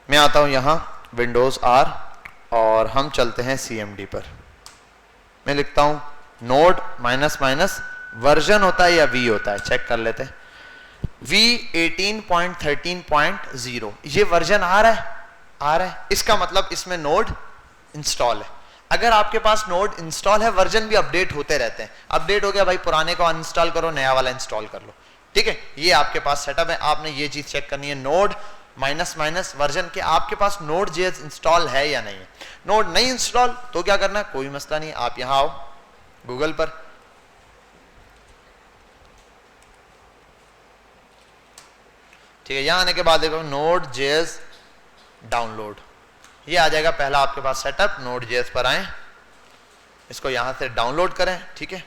मैं आता हूं यहां विंडोज आर और हम चलते हैं CMD पर। मैं लिखता हूं नोड माइनस माइनस वर्जन होता है या वी होता है, चेक कर लेते हैं। वी 18.13.0 ये वर्जन आ रहा है, इसका मतलब इसमें नोड इंस्टॉल है। अगर आपके पास नोड इंस्टॉल है, वर्जन भी अपडेट होते रहते हैं। अपडेट हो गया भाई, पुराने को अनइंस्टॉल करो, नया वाला इंस्टॉल कर लो, ठीक है। ये आपके पास सेटअप है। आपने ये चीज चेक करनी है, नोड माइनस माइनस वर्जन के आपके पास नोड जेएस इंस्टॉल है या नहीं है। नोड नहीं इंस्टॉल तो क्या करना है, कोई मसला नहीं, आप यहां आओ गूगल पर, ठीक है। यहां आने के बाद देखो नोड जेएस डाउनलोड, ये आ जाएगा पहला आपके पास सेटअप। नोड जेएस पर आए, इसको यहां से डाउनलोड करें, ठीक है।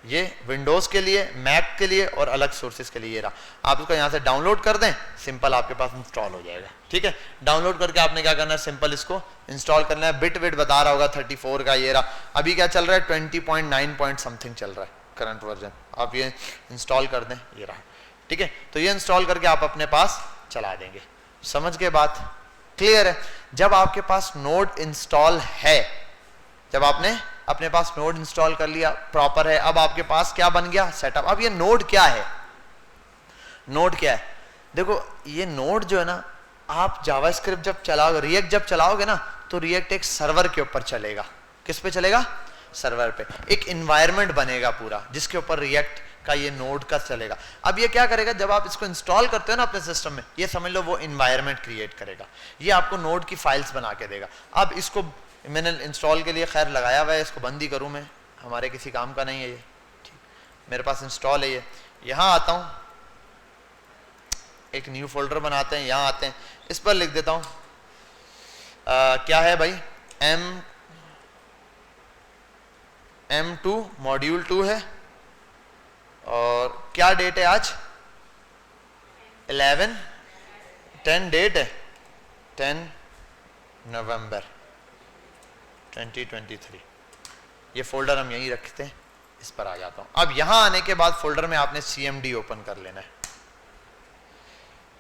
ये विंडोज के लिए, मैक के लिए और अलग सोर्सेज के लिए ये रहा। आप इसको यहां से डाउनलोड कर दें, सिंपल आपके पास इंस्टॉल हो जाएगा, ठीक है। डाउनलोड करके आपने क्या करना है, सिंपल इसको इंस्टॉल करना है। बिट विट बता रहा होगा 34 का, ये रहा। अभी क्या चल रहा है, 20.9 पॉइंट समथिंग चल रहा है करंट वर्जन। आप ये इंस्टॉल कर दें, ये रहा, ठीक है। तो ये इंस्टॉल करके आप अपने पास चला देंगे। समझ के बात क्लियर है। जब आपके पास नोड इंस्टॉल है, जब आपने अपने पास नोड इंस्टॉल कर लिया, प्रॉपर है, अब आपके पास क्या बन गया, सेटअप। अब ये नोड क्या है, नोड क्या है, देखो ये नोड जो है ना, आप जावास्क्रिप्ट जब चलाओगे, रिएक्ट जब चलाओगे ना, तो रिएक्ट एक सर्वर के ऊपर चलेगा। किस पे चलेगा, सर्वर पे। एक इन्वायरमेंट बनेगा पूरा, जिसके ऊपर रिएक्ट का ये नोड का चलेगा। अब ये क्या करेगा, जब आप इसको इंस्टॉल करते हो ना अपने सिस्टम में, ये समझ लो वो इन्वायरमेंट क्रिएट करेगा। ये आपको नोड की फाइल्स बना के देगा। अब इसको मैंने इंस्टॉल के लिए खैर लगाया हुआ है, इसको बंद ही करूं मैं, हमारे किसी काम का नहीं है ये, ठीक। मेरे पास इंस्टॉल है ये। यहां आता हूं, एक न्यू फोल्डर बनाते हैं, यहां आते हैं, इस पर लिख देता हूं क्या है भाई, M2 मॉड्यूल 2 है। और क्या डेट है आज, 11/10 डेट है, 10 नवंबर 2023। ये फोल्डर हम यहीं रखते हैं, इस पर आ जाता हूं। अब यहां आने के बाद फोल्डर में आपने CMD ओपन कर लेना है।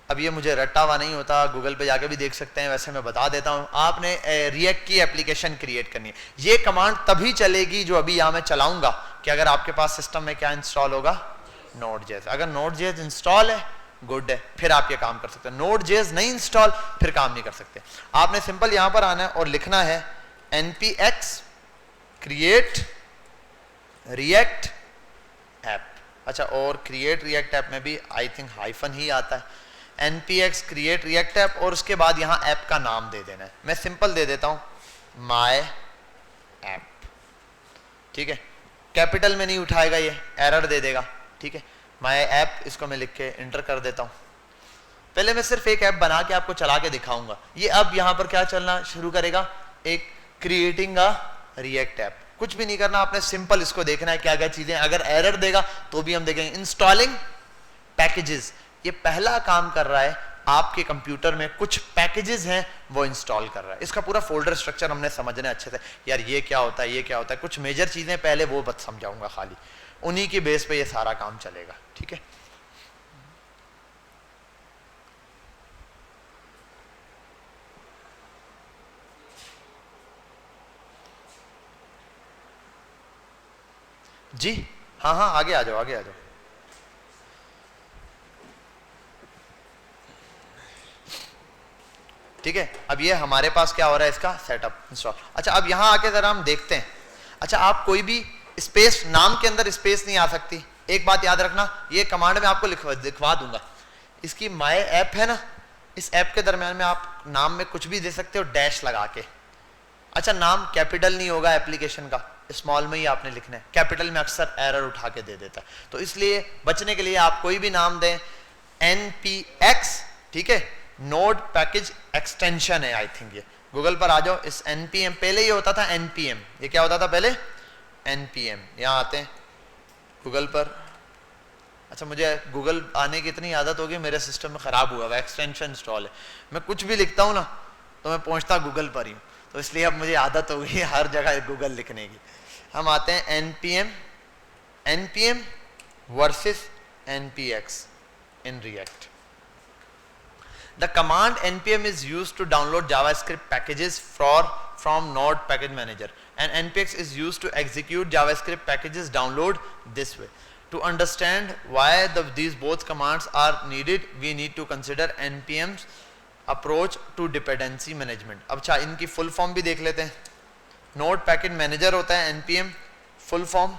अब ये मुझे रट्टा हुआ नहीं होता, गूगल पे जाके भी देख सकते हैं, वैसे मैं बता देता हूं। आपने रिएक्ट की एप्लीकेशन क्रिएट करनी है। ये कमांड तभी चलेगी जो अभी यहां मैं चलाऊंगा, कि अगर आपके पास सिस्टम में क्या इंस्टॉल होगा, Node.js। अगर Node.js इंस्टॉल है, गुड है, फिर आप ये काम कर सकते हैं। Node.js नहीं इंस्टॉल, फिर काम नहीं कर सकते। आपने सिंपल यहां पर आना है और लिखना है npx create react app। अच्छा, और create react app में भी आई थिंक हाइफन ही आता है। npx create react app और उसके बाद यहां ऐप का नाम दे देना है। मैं सिंपल दे देता हूं my app, ठीक है। कैपिटल में नहीं उठाएगा, ये एरर दे देगा, ठीक है। my app, इसको मैं लिख के इंटर कर देता हूं। पहले मैं सिर्फ एक ऐप बना के आपको चला के दिखाऊंगा। ये अब यहां पर क्या चलना शुरू करेगा, एक क्रिएटिंग अ रिएक्ट ऐप। कुछ भी नहीं करना आपने, सिंपल इसको देखना है क्या क्या चीजें। अगर एरर देगा तो भी हम देखेंगे। इंस्टॉलिंग पैकेजेस, ये पहला काम कर रहा है, आपके कंप्यूटर में कुछ पैकेजेस हैं वो इंस्टॉल कर रहा है। इसका पूरा फोल्डर स्ट्रक्चर हमने समझना है अच्छे से, यार ये क्या होता है, ये क्या होता है। कुछ मेजर चीजें पहले वो बस समझाऊंगा, खाली उन्हीं की बेस पे ये सारा काम चलेगा, ठीक है। जी हाँ हाँ, आगे आ जाओ, आगे आ जाओ। ठीक है, अब ये हमारे पास क्या हो रहा है, इसका सेटअप इंस्टॉल। अच्छा, अब यहां आके जरा हम देखते हैं। अच्छा, आप कोई भी स्पेस, नाम के अंदर स्पेस नहीं आ सकती। एक बात याद रखना, ये कमांड में आपको लिखवा दूंगा। इसकी माय ऐप है ना, इस ऐप के दरमियान में आप नाम में कुछ भी दे सकते हो, डैश लगा के। अच्छा, नाम कैपिटल नहीं होगा एप्लीकेशन का, स्मॉल में ही आपने लिखना है। कैपिटल में अक्सर एरर उठा के दे देता है, तो इसलिए बचने के लिए आप कोई भी नाम दें। npx, ठीक है, नोड पैकेज एक्सटेंशन है आई थिंक। ये गूगल पर आ जाओ, इस npm, पहले ये होता था npm, ये क्या होता था पहले, npm। यहां आते हैं गूगल पर। अच्छा, मुझे गूगल आने की इतनी आदत होगी, मेरे सिस्टम में खराब हुआ है, एक्सटेंशन इंस्टॉल है। मैं कुछ भी लिखता हूं ना तो मैं पहुंचता गूगल पर ही हूं, तो इसलिए अब मुझे आदत हो गई है हर जगह गूगल लिखने की। हम आते हैं npm versus npx in React. The command npm is used to download JavaScript packages from Node Package Manager, and npx is used to execute JavaScript packages download this way. To understand why these both commands are needed, we need to consider npm's approach to dependency management. अब अच्छा इनकी full form भी देख लेते हैं. Node Package Manager होता है npm, full form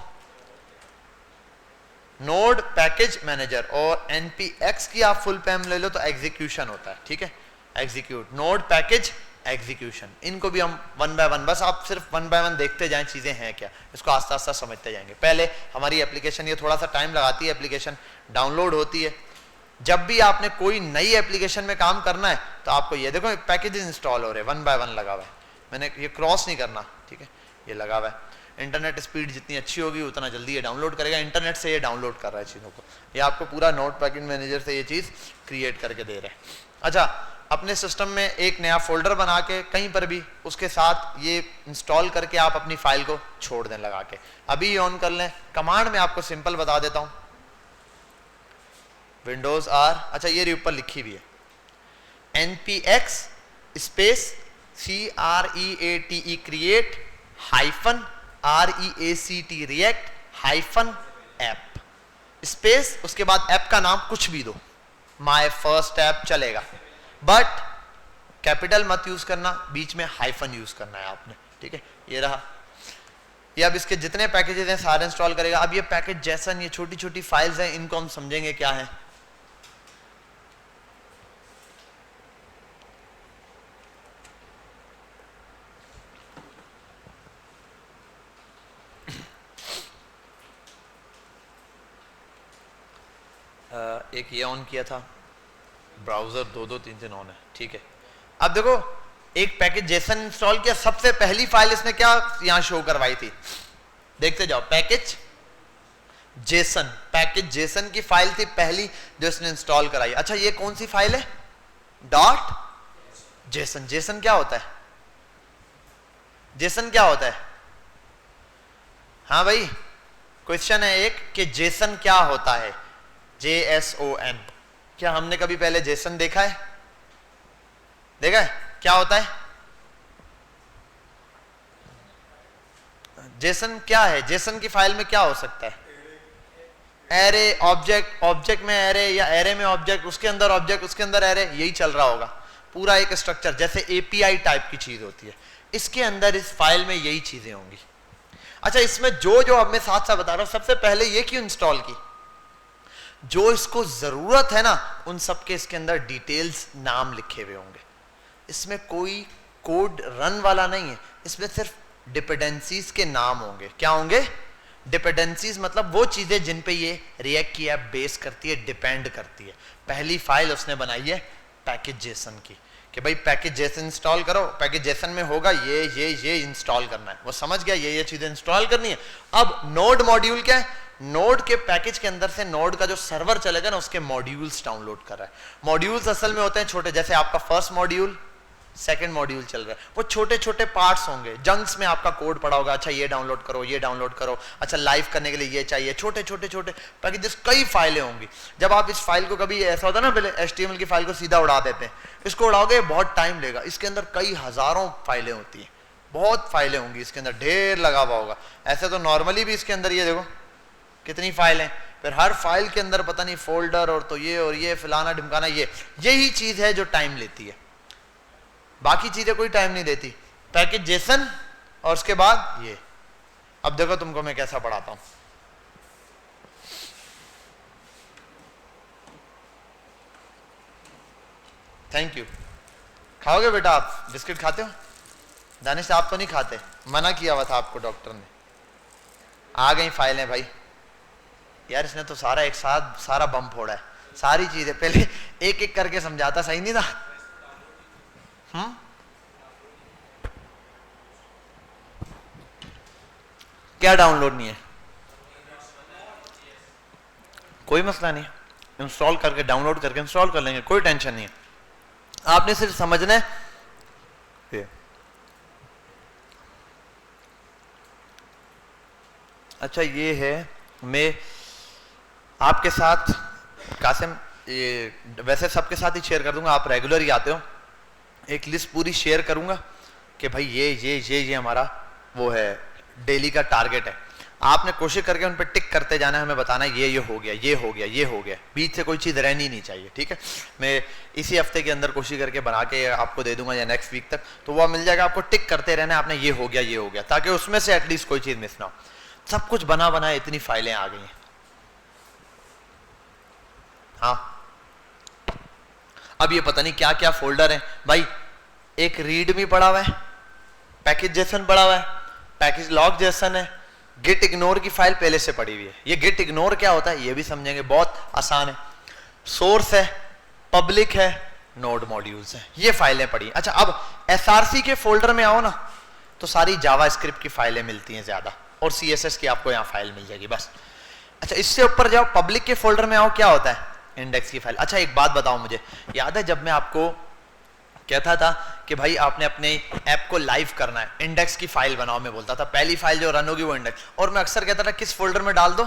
node package manager, और npx की आप फुल फॉर्म ले लो तो एग्जीक्यूशन होता है. ठीक है, एग्जीक्यूट, नोड पैकेज एग्जीक्यूशन. इनको भी हम वन बाय वन, बस आप सिर्फ वन बाय वन देखते जाएं चीजें हैं क्या, इसको आस्ता आस्ता समझते जाएंगे. पहले हमारी एप्लीकेशन, ये थोड़ा सा टाइम लगाती है, एप्लीकेशन डाउनलोड होती है. जब भी आपने कोई नई एप्लीकेशन में काम करना है तो आपको ये देखो पैकेजेस इंस्टॉल हो रहे हैं, वन बाय वन लगा हुआ है. मैंने ये क्रॉस नहीं करना, ठीक है, ये लगा हुआ है. इंटरनेट स्पीड जितनी अच्छी होगी उतना जल्दी ये डाउनलोड करेगा. इंटरनेट से ये डाउनलोड कर रहा है चीज़ों को. ये आपको पूरा नोड पैकेज मैनेजर से ये चीज़ क्रिएट करके दे रहा है. अच्छा, अपने सिस्टम में एक नया फोल्डर बना के कहीं पर भी उसके साथ ये इंस्टॉल करके आप अपनी फाइल को छोड़ दें लगा के. अभी ये ऑन कर लें. कमांड में आपको सिंपल बता देता हूँ, विंडोज आर, अच्छा ये ऊपर लिखी हुई है, npx space create create hyphen react react hyphen app space, उसके बाद ऐप का नाम कुछ भी दो, माय फर्स्ट ऐप चलेगा, बट कैपिटल मत यूज करना, बीच में हाइफन यूज करना है आपने. ठीक है, ये रहा. ये अब इसके जितने पैकेजेस हैं सारे इंस्टॉल करेगा. अब ये पैकेज जैसन, ये छोटी छोटी फाइल्स हैं, इनको हम समझेंगे क्या है. एक ये ऑन किया था, ब्राउजर 2-2-3 ऑन है. ठीक है, अब देखो एक पैकेज जेसन इंस्टॉल किया. सबसे पहली फाइल इसने क्या यहां शो करवाई थी, देखते जाओ. पैकेज जेसन की फाइल थी पहली जो इसने इंस्टॉल कराई. अच्छा, ये कौन सी फाइल है, डॉट जेसन. जेसन क्या होता है, जेसन क्या होता है? हाँ भाई, क्वेश्चन है एक कि जेसन क्या होता है. JSON, क्या हमने कभी पहले जेसन देखा है? देखा है क्या होता है जेसन? क्या है जेसन की फाइल में, क्या हो सकता है? एरे, ऑब्जेक्ट, ऑब्जेक्ट में एरे, या एरे में ऑब्जेक्ट, उसके अंदर ऑब्जेक्ट, उसके अंदर एरे, यही चल रहा होगा. पूरा एक स्ट्रक्चर जैसे API टाइप की चीज होती है, इसके अंदर इस फाइल में यही चीजें होंगी. अच्छा, इसमें जो अब मैं साथ साथ बता रहा हूं, सबसे पहले ये क्यों इंस्टॉल की, जो इसको जरूरत है ना उन सब के इसके अंदर डिटेल्स नाम लिखे हुए होंगे. इसमें कोई कोड रन वाला नहीं है, इसमें सिर्फ डिपेंडेंसीज के नाम होंगे. क्या होंगे? डिपेंडेंसीज, मतलब वो चीजें जिन पे ये रिएक्ट की ऐप बेस करती है, डिपेंड करती है. पहली फाइल उसने बनाई है पैकेज जेसन की, कि भाई पैकेज जेसन इंस्टॉल करो. पैकेज जेसन में होगा ये इंस्टॉल करना है, वो समझ गया, ये चीजें इंस्टॉल करनी है. अब नोड मॉड्यूल क्या है, नोड के पैकेज के अंदर से नोड का जो सर्वर चलेगा ना उसके मॉड्यूल्स डाउनलोड कर रहा है. मॉड्यूल्स असल में होते हैं छोटे, जैसे आपका फर्स्ट मॉड्यूल, सेकंड मॉड्यूल चल रहा है, वो छोटे छोटे पार्ट्स होंगे. जंक्स में आपका कोड पड़ा होगा, अच्छा ये डाउनलोड करो, ये डाउनलोड करो, अच्छा लाइव करने के लिए ये चाहिए. छोटे छोटे छोटे पैकेजेस, कई फाइलें होंगी. जब आप इस फाइल को, कभी ऐसा होता है ना, पहले HTML की फाइल को सीधा उड़ा देते हैं, इसको उड़ाओगे बहुत टाइम लेगा. इसके अंदर कई हजारों फाइलें होती हैं, बहुत फाइलें होंगी इसके अंदर, ढेर लगा हुआ होगा. ऐसे तो नॉर्मली भी इसके अंदर ये देखो कितनी फाइल है, फिर हर फाइल के अंदर पता नहीं फोल्डर और तो ये और ये फलाना ढिमकाना. यही चीज है जो टाइम लेती है, बाकी चीजें कोई टाइम नहीं देती. पैकेज जेसन और उसके बाद ये. अब देखो तुमको मैं कैसा पढ़ाता हूं. Thank you. खाओगे बेटा आप? बिस्किट खाते हो? दानिश आप तो नहीं खाते, मना किया हुआ था आपको डॉक्टर ने. आ गई फाइलें भाई. यार इसने तो सारा एक साथ सारा बम फोड़ा है, सारी चीजें. पहले एक एक करके समझाता, सही नहीं था? क्या डाउनलोड नहीं है? कोई मसला नहीं, इंस्टॉल करके डाउनलोड करके इंस्टॉल कर लेंगे, कोई टेंशन नहीं है. आपने सिर्फ समझना है. अच्छा, ये है, मैं आपके साथ कासिम ये वैसे सबके साथ ही शेयर कर दूंगा, आप रेगुलर ही आते हो, एक लिस्ट पूरी शेयर करूंगा कि भाई ये हमारा वो है डेली का टारगेट है। आपने कोशिश करके उन पर टिक करते जाना है, हमें बताना है ये हो गया, ये हो गया, ये हो गया, बीच से कोई चीज़ रहनी नहीं चाहिए, ठीक है। मैं इसी हफ्ते के अंदर कोशिश करके बना के आपको दे दूंगा या नेक्स्ट वीक तक, तो वह मिल जाएगा। आपको टिक करते रहना है, आपने ये हो गया, ये हो गया, ताकि उसमें से एटलीस्ट कोई चीज़ मिस ना हो। सब कुछ बना बनाए इतनी फाइलें आ गई हैं। हाँ, अब ये पता नहीं क्या क्या फोल्डर है भाई। एक रीडमी पड़ा हुआ है, पैकेज जेसन पड़ा हुआ है, पैकेज लॉग जेसन है, गिट इग्नोर की फाइल पहले से पड़ी हुई है। ये गिट इग्नोर क्या होता है ये भी समझेंगे, बहुत आसान है। सोर्स है, पब्लिक है, नोड मॉड्यूल्स है, ये फाइलें पड़ी। अच्छा, अब एसआरसी के फोल्डर में आओ ना, तो सारी जावास्क्रिप्ट की फाइलें मिलती हैं ज्यादा, और सीएसएस की आपको यहाँ फाइल मिल जाएगी बस। अच्छा, इससे ऊपर जाओ, पब्लिक के फोल्डर में आओ, क्या होता है? इंडेक्स की फाइल। अच्छा, एक बात बताओ, मुझे याद है जब मैं आपको कहता था कि भाई आपने अपने ऐप को लाइव करना है, इंडेक्स की फाइल बनाओ, मैं बोलता था पहली फाइल जो रन होगी वो इंडेक्स, और मैं अक्सर कहता था किस फोल्डर में डाल दो?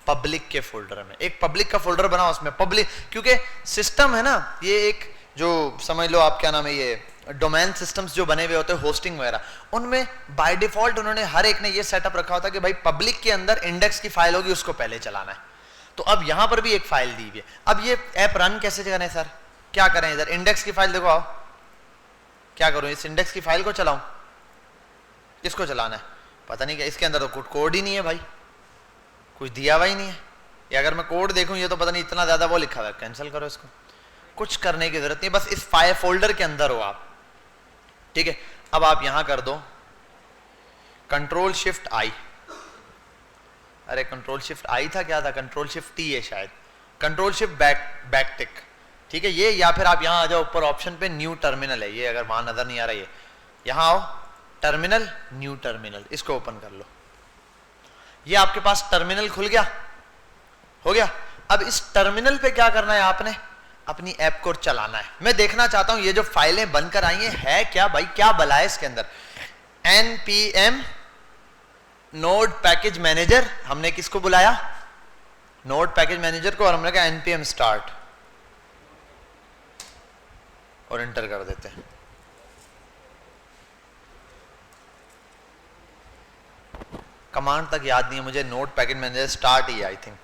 पब्लिक के फोल्डर में। एक पब्लिक का फोल्डर बनाओ, उसमें पब्लिक, क्योंकि सिस्टम है ना, ये एक जो समझ लो आप क्या नाम है, ये डोमेन सिस्टम्स जो बने हुए होते हैं होस्टिंग वगैरह, उनमें बाय डिफॉल्ट उन्होंने हर एक ने ये सेटअप रखा होता है कि भाई पब्लिक के अंदर इंडेक्स की फाइल होगी, उसको पहले चलाना है। तो अब यहां पर भी एक फाइल दी हुई है। अब ये ऐप रन कैसे करें सर? क्या करें? इधर इंडेक्स की फाइल देखो, आओ क्या करूं, इस इंडेक्स की फाइल को चलाऊं? किसको चलाना है? पता नहीं क्या, इसके अंदर तो कोड ही नहीं है भाई, कुछ दिया हुआ ही नहीं है। या अगर मैं कोड देखूं, ये तो पता नहीं इतना ज्यादा वो लिखा हुआ है, कैंसिल करो इसको, कुछ करने की जरूरत नहीं, बस इस फाइल फोल्डर के अंदर हो आप, ठीक है। अब आप यहां कर दो कंट्रोल शिफ्ट आई, अरे कंट्रोल शिफ्ट आई था, क्या था? कंट्रोल शिफ्ट टी है शायद, कंट्रोल शिफ्ट बैक टिक, ठीक है ये। या फिर आप यहां आ जाओ, ऊपर ऑप्शन पे न्यू टर्मिनल है, ये अगर वहां नजर नहीं आ रहा है, यहां आओ, टर्मिनल, न्यू टर्मिनल, इसको ओपन कर लो। ये आपके पास टर्मिनल खुल गया, हो गया। अब इस टर्मिनल पे क्या करना है? आपने अपनी ऐप को चलाना है। मैं देखना चाहता हूं ये जो फाइलें बनकर आई हैं है क्या भाई, क्या भला है इसके अंदर? npm नोड पैकेज मैनेजर, हमने किसको बुलाया? नोड पैकेज मैनेजर को, और हमने कहा npm स्टार्ट, और एंटर कर देते हैं। कमांड तक याद नहीं है मुझे, node package manager start he I think,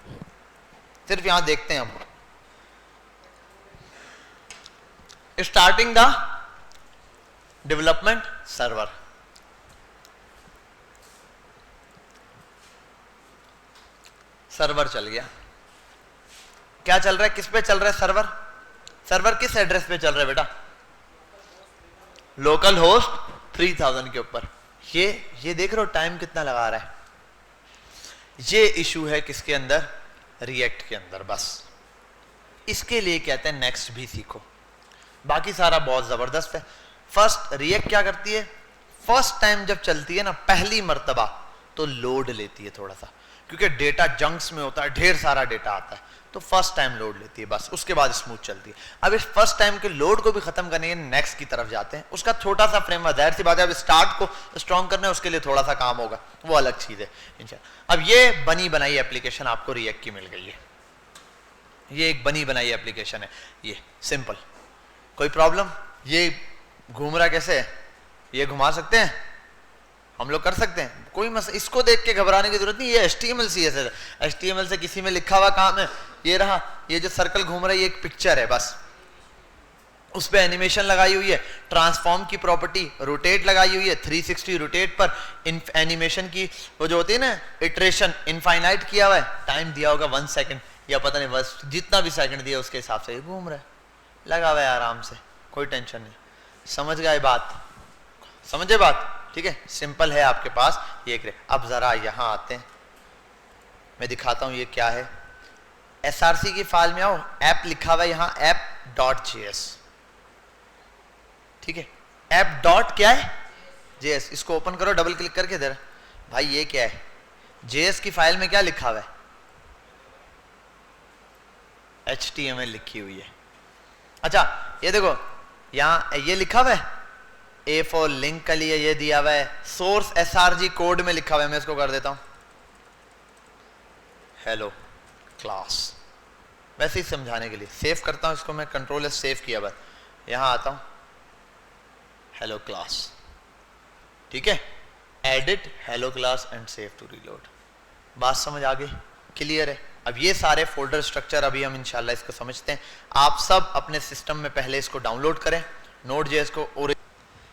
सिर्फ यहां देखते हैं हम, starting the development server. Server चल गया। क्या चल रहा है? किस पे चल रहा है सर्वर? सर्वर किस एड्रेस पे चल रहा है बेटा? लोकल होस्ट 3000 के ऊपर। ये देख रहे हो टाइम कितना लगा रहा है? ये इशू है किसके अंदर? रिएक्ट के अंदर। बस इसके लिए कहते हैं नेक्स्ट भी सीखो, बाकी सारा बहुत जबरदस्त है। फर्स्ट रिएक्ट क्या करती है? फर्स्ट टाइम जब चलती है ना, पहली मर्तबा, तो लोड लेती है थोड़ा सा, क्योंकि डेटा जंक्स में होता है, ढेर सारा डेटा आता है, तो फर्स्ट टाइम लोड लेती है बस, उसके बाद स्मूथ चलती है। अब इस फर्स्ट टाइम के लोड को भी खत्म करने के नेक्स्ट की तरफ जाते हैं, उसका छोटा सा फ्रेमवर्क, जाहिर सी बात है अब स्टार्ट को स्ट्रॉन्ग करना है, उसके लिए थोड़ा सा काम होगा, वो अलग चीज है इंशाल्लाह। अब ये बनी बनाई एप्लीकेशन आपको रिएक्ट की मिल गई है, ये एक बनी बनाई एप्लीकेशन है, ये सिंपल, कोई प्रॉब्लम? ये घूम रहा कैसे है? ये घुमा सकते हैं हम लोग, कर सकते हैं, कोई मसला, इसको देख के घबराने की जरूरत नहीं। ये HTML CSS है, HTML से किसी में लिखा हुआ काम है। ये रहा, ये जो सर्कल घूम रहा है ये एक पिक्चर है, बस उस पर एनिमेशन लगाई हुई है, ट्रांसफॉर्म की प्रॉपर्टी, रोटेट लगाई हुई है, 360 रोटेट पर एनिमेशन की वो जो होती है ना इटरेशन, इनफाइनाइट किया हुआ है, टाइम दिया होगा 1 सेकंड या पता नहीं, बस जितना भी सेकंड दिया उसके हिसाब से ये घूम रहा है, लगा हुआ है आराम से, कोई टेंशन नहीं। समझ गए बात? समझे बात? ठीक है, सिंपल है आपके पास ये। अब जरा यहां आते हैं, मैं दिखाता हूं ये क्या है। SRC की फाइल में आओ, ऐप लिखा हुआ है यहां, app.js, ठीक है, app. क्या है? JS। इसको ओपन करो डबल क्लिक करके। इधर भाई ये क्या है? JS की फाइल में क्या लिखा हुआ है? HTML लिखी हुई है। अच्छा ये देखो यहां ये लिखा हुआ है, A फॉर लिंक के लिए ये दिया हुआ है, सोर्स SRG कोड में लिखा हुआ है। मैं इसको कर देता हूं हेलो क्लास, वैसे ही समझाने के लिए सेव करता हूँ इसको मैं, कंट्रोल एस सेव किया, बस यहाँ आता हूँ हेलो क्लास, ठीक है, edit hello class and save to reload. बात समझ आ गई, क्लियर है। अब ये सारे फोल्डर स्ट्रक्चर अभी हम इंशाल्लाह इसको समझते हैं। आप सब अपने सिस्टम में पहले इसको डाउनलोड करें Node.js को, और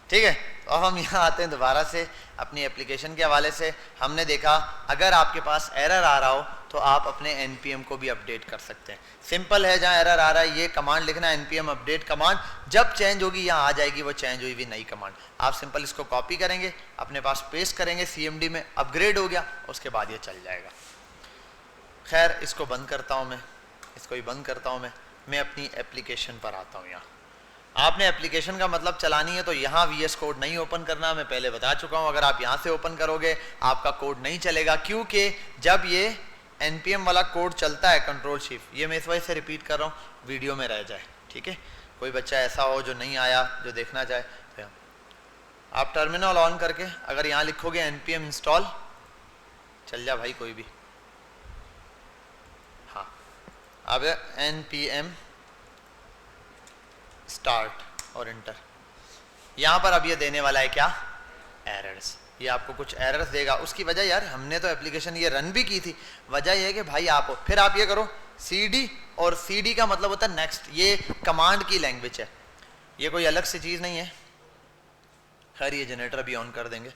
ठीक है। तो हम यहाँ आते हैं दोबारा से अपनी एप्लीकेशन के हवाले से। हमने देखा अगर आपके पास एरर आ रहा हो तो आप अपने npm को भी अपडेट कर सकते हैं। सिंपल है, जहाँ एरर आ रहा है ये कमांड लिखना npm अपडेट कमांड, जब चेंज होगी यहाँ आ जाएगी वो चेंज हुई हुई नई कमांड। आप सिंपल इसको कॉपी करेंगे, अपने पास पेस्ट करेंगे, cmd में अपग्रेड हो गया, उसके बाद ये चल जाएगा। खैर इसको बंद करता हूँ मैं, इसको ही बंद करता हूँ मैं अपनी एप्लीकेशन पर आता हूँ। यहाँ आपने एप्लीकेशन का मतलब चलानी है तो यहाँ VS कोड नहीं ओपन करना, मैं पहले बता चुका हूँ। अगर आप यहाँ से ओपन करोगे आपका कोड नहीं चलेगा, क्योंकि जब ये npm वाला कोड चलता है कंट्रोल शिफ्ट, ये मैं इस वजह से रिपीट कर रहा हूँ वीडियो में रह जाए, ठीक है। कोई बच्चा ऐसा हो जो नहीं आया, जो देखना चाहे, तो आप टर्मिनल ऑन करके अगर यहाँ लिखोगे npm इंस्टॉल, चल जा भाई कोई भी, हाँ अब npm स्टार्ट और इंटर। यहां पर अब ये देने वाला है क्या, एरर्स। ये आपको कुछ एरर्स देगा, उसकी वजह यार हमने तो एप्लीकेशन ये रन भी की थी, वजह ये है कि भाई आप फिर आप ये करो cd, और cd का मतलब होता है नेक्स्ट, ये कमांड की लैंग्वेज है, ये कोई अलग से चीज नहीं है। खैर ये जनरेटर भी ऑन कर देंगे।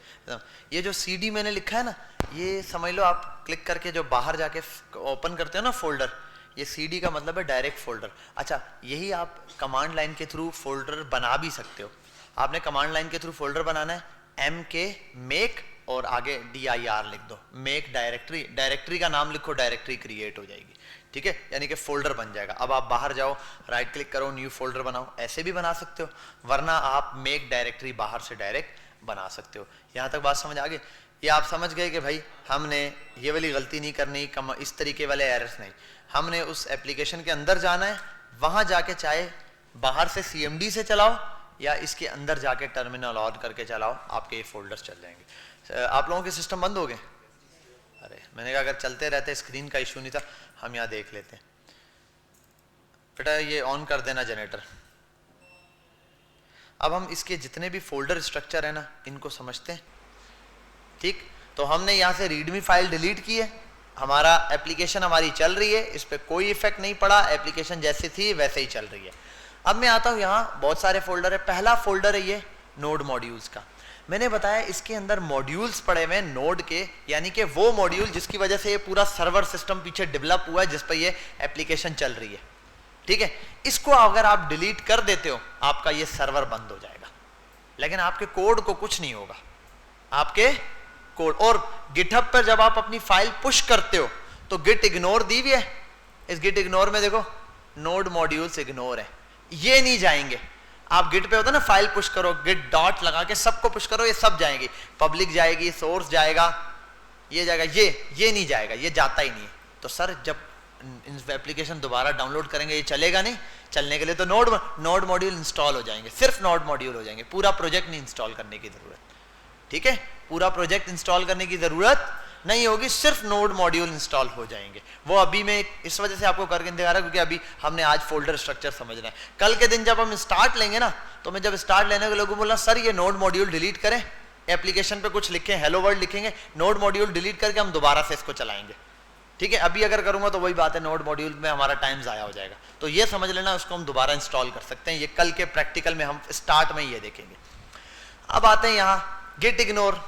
ये जो cd मैंने लिखा है ना, ये समझ लो आप क्लिक करके जो बाहर जाके ओपन करते हो ना फोल्डर, ये cd का मतलब है डायरेक्ट फोल्डर। अच्छा, यही आप कमांड लाइन के थ्रू फोल्डर बना भी सकते हो। आपने कमांड लाइन के थ्रू फोल्डर बनाना है, mk मेक और आगे dir लिख दो, मेक डायरेक्टरी, डायरेक्टरी का नाम लिखो, डायरेक्टरी क्रिएट हो जाएगी, ठीक है, यानी कि फोल्डर बन जाएगा। अब आप बाहर जाओ, राइट क्लिक करो, न्यू फोल्डर बनाओ, ऐसे भी बना सकते हो, वरना आप मेक डायरेक्टरी बाहर से डायरेक्ट बना सकते हो। यहाँ तक बात समझ आ गई? ये आप समझ गए कि भाई हमने ये वाली गलती नहीं करनी, इस तरीके वाले एरर्स नहीं, हमने उस एप्लीकेशन के अंदर जाना है, वहां जाके चाहे बाहर से cmd से चलाओ या इसके अंदर जाके टर्मिनल ऑन करके चलाओ, आपके ये फोल्डर्स चल जाएंगे। आप लोगों के सिस्टम बंद हो गए? अरे मैंने कहा अगर चलते रहते, स्क्रीन का इशू नहीं था, हम यहाँ देख लेते हैं। बेटा ये ऑन कर देना जनरेटर। अब हम इसके जितने भी फोल्डर स्ट्रक्चर है ना, इनको समझते हैं, ठीक। तो हमने यहाँ से रीडमी फाइल डिलीट की है, हमारा एप्लीकेशन हमारी चल रही है, इस पर कोई इफेक्ट नहीं पड़ा, एप्लीकेशन जैसी थी वैसे ही चल रही है। अब मैं आता हूँ, यहाँ बहुत सारे फोल्डर है। पहला फोल्डर है ये नोड मॉड्यूल्स का। मैंने बताया इसके अंदर मॉड्यूल्स पड़े हुए हैं नोड के, यानी कि वो मॉड्यूल जिसकी वजह से ये पूरा सर्वर सिस्टम पीछे डेवलप हुआ है, जिस पर ये एप्लीकेशन चल रही है, ठीक है। इसको अगर आप डिलीट कर देते हो, आपका ये सर्वर बंद हो जाएगा, लेकिन आपके कोड को कुछ नहीं होगा, आपके कोड। और गिटहब पर जब आप अपनी फाइल पुश करते हो तो गिट इग्नोर दी हुई है, इस गिट इग्नोर में देखो नोड मॉड्यूल्स इग्नोर है, ये नहीं जाएंगे। आप गिट पे होता ना, फाइल पुश करो, गिट डॉट लगा के सबको पुश करो, ये सब जाएंगी, पब्लिक जाएगी, सोर्स जाएगा, ये जाएगा, ये नहीं जाएगा, ये जाता ही नहीं है। तो सर जब एप्लीकेशन दोबारा डाउनलोड करेंगे ये चलेगा नहीं, चलने के लिए तो नोड मॉड्यूल इंस्टॉल हो जाएंगे, सिर्फ नोड मॉड्यूल हो जाएंगे, पूरा प्रोजेक्ट नहीं इंस्टॉल करने की जरूरत, ठीक है। पूरा प्रोजेक्ट इंस्टॉल करने की जरूरत नहीं होगी, सिर्फ नोड मॉड्यूल इंस्टॉल हो जाएंगे। वो अभी मैं इस वजह से आपको करके दिखा रहा हूं क्योंकि अभी हमने आज फोल्डर स्ट्रक्चर समझना है। कल के दिन जब हम स्टार्ट लेंगे ना, तो मैं जब स्टार्ट लेने के लोगों को बोला सर ये नोड मॉड्यूल डिलीट करें, एप्लीकेशन पे कुछ लिखें, हेलो वर्ल्ड लिखेंगे, नोड मॉड्यूल डिलीट करके हम दोबारा से इसको चलाएंगे, ठीक है। अभी अगर करूंगा तो वही बात है, नोड मॉड्यूल में हमारा टाइम जाया हो जाएगा। तो ये समझ लेना, उसको हम दोबारा इंस्टॉल कर सकते हैं। ये कल के प्रैक्टिकल में हम स्टार्ट में ये देखेंगे। अब आते हैं यहाँ गिट इग्नोर।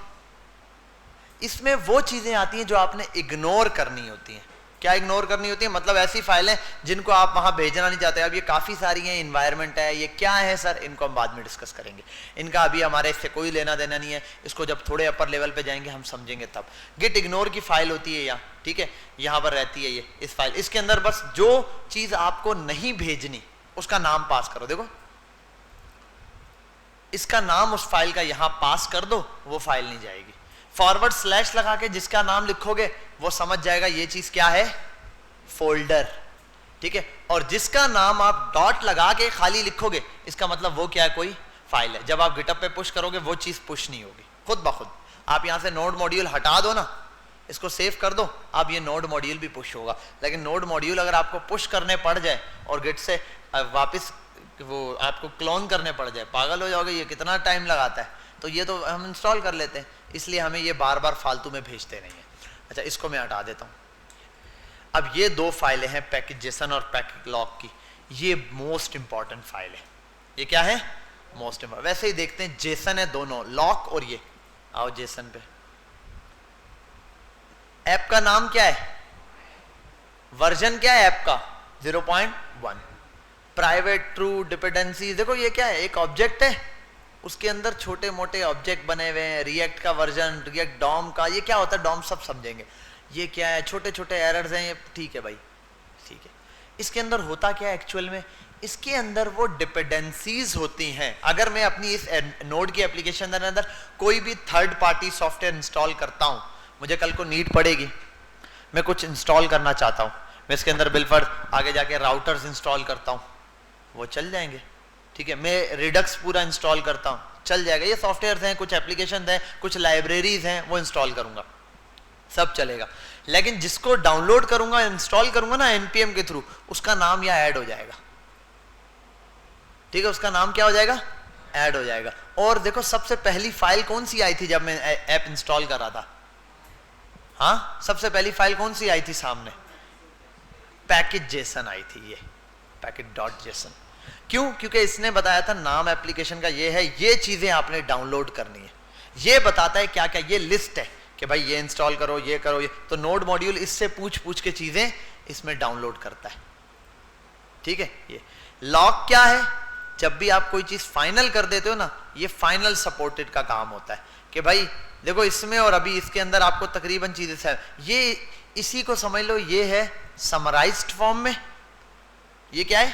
इसमें वो चीजें आती हैं जो आपने इग्नोर करनी होती हैं। क्या इग्नोर करनी होती है? मतलब ऐसी फाइलें जिनको आप वहां भेजना नहीं चाहते। अब ये काफी सारी हैं, इन्वायरमेंट है, ये क्या है सर, इनको हम बाद में डिस्कस करेंगे, इनका अभी हमारे इससे कोई लेना देना नहीं है। इसको जब थोड़े अपर लेवल पे जाएंगे हम समझेंगे तब। गिट इग्नोर की फाइल होती है यहाँ, ठीक है, यहाँ पर रहती है ये इस फाइल। इसके अंदर बस जो चीज आपको नहीं भेजनी उसका नाम पास करो। देखो इसका नाम उस फाइल का यहां पास कर दो, वो फाइल नहीं जाएगी। फॉरवर्ड स्लैश लगा के जिसका नाम लिखोगे वो समझ जाएगा ये चीज क्या है, फोल्डर, ठीक है। और जिसका नाम आप डॉट लगा के खाली लिखोगे इसका मतलब वो क्या है, कोई फाइल है। जब आप गिटहब पे पुश करोगे वो चीज पुश नहीं होगी खुद ब खुद। आप यहां से नोड मॉड्यूल हटा दो ना, इसको सेव कर दो, अब ये नोड मॉड्यूल भी पुश होगा। लेकिन नोड मॉड्यूल अगर आपको पुश करने पड़ जाए और गिट से वापस वो आपको क्लोन करने पड़ जाए, पागल हो जाओगे, ये कितना टाइम लगाता है। तो ये तो हम इंस्टॉल कर लेते हैं, इसलिए हमें ये बार बार फालतू में भेजते नहीं है। अच्छा, इसको मैं हटा देता हूँ। अब ये दो फाइलें हैं पैकेज जेसन और पैकेज लॉक की, ये मोस्ट इंपॉर्टेंट फाइल है। ये क्या है? Most important. वैसे ही देखते हैं, जेसन है दोनों, लॉक और ये। आओ जेसन पे। ऐप का नाम क्या है? वर्जन क्या है ऐप का? 0.1। प्राइवेट ट्रू डिपेंडेंसी, देखो ये क्या है? एक ऑब्जेक्ट है, उसके अंदर छोटे मोटे ऑब्जेक्ट बने हुए हैं। रिएक्ट का वर्जन, रिएक्ट डॉम का, ये क्या होता है? डॉम सब समझेंगे। ये क्या है? छोटे छोटे एरर्स हैं ये, ठीक है भाई, ठीक है। इसके अंदर होता क्या है एक्चुअल में? इसके अंदर वो डिपेंडेंसीज होती हैं। अगर मैं अपनी इस नोड की एप्लीकेशन के अंदर कोई भी थर्ड पार्टी सॉफ्टवेयर इंस्टॉल करता हूं, मुझे कल को नीड पड़ेगी, मैं कुछ इंस्टॉल करना चाहता हूं, मैं इसके अंदर बिलफर्ज आगे जाके राउटर्स इंस्टॉल करता हूं, वो चल जाएंगे, ठीक है। मैं रिडक्स पूरा इंस्टॉल करता हूं, चल जाएगा। ये सॉफ्टवेयर हैं, कुछ एप्लीकेशन हैं, कुछ लाइब्रेरीज हैं, वो इंस्टॉल करूंगा, सब चलेगा। लेकिन जिसको डाउनलोड करूंगा, इंस्टॉल करूंगा ना npm के थ्रू, उसका नाम यहाँ ऐड हो जाएगा, ठीक है। उसका नाम क्या हो जाएगा? ऐड हो जाएगा। और देखो सबसे पहली फाइल कौन सी आई थी जब मैं ऐप इंस्टॉल कर रहा था? हाँ, सबसे पहली फाइल कौन सी आई थी सामने? पैकेज जेसन आई थी, ये package.json। क्यों? क्योंकि इसने बताया था नाम एप्लीकेशन का ये है, ये चीजें आपने डाउनलोड करनी है। ये बताता है क्या क्या, ये लिस्ट है कि भाई ये इंस्टॉल करो, ये करो, ये। तो नोड मॉड्यूल इससे पूछ पूछ के चीजें इसमें डाउनलोड करता है, ठीक है। ये लॉक क्या है? जब भी आप कोई चीज फाइनल कर देते हो ना, ये फाइनल सपोर्टेड का काम होता है कि भाई देखो इसमें और अभी इसके अंदर आपको तकरीबन चीजें से, ये इसी को समझ लो, ये है समराइज्ड फॉर्म में। ये क्या है?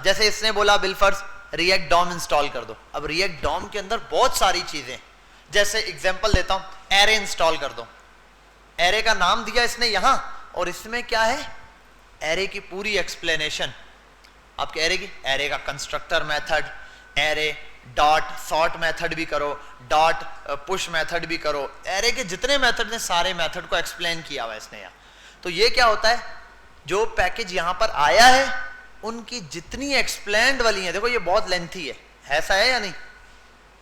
जैसे इसने बोला बिलफर्स रिएक्ट डॉम इंस्टॉल कर दो। अब रिएक्ट डॉम के अंदर बहुत सारी चीजें, जैसे एग्जांपल देता हूं, एरे इंस्टॉल कर दो। एरे का नाम दिया इसने यहां, और इसमें क्या है? एरे की पूरी एक्सप्लेनेशन आपके एरे की। एरे का constructor method, array dot sort method भी करो, डॉट पुश मेथड भी करो, एरे के जितने मेथड हैं सारे मेथड को एक्सप्लेन किया हुआ है इसने यहाँ। तो ये क्या होता है? जो पैकेज यहां पर आया है उनकी जितनी एक्सप्लेन्ड वाली है, देखो ये बहुत लेंथी है, ऐसा है या नहीं?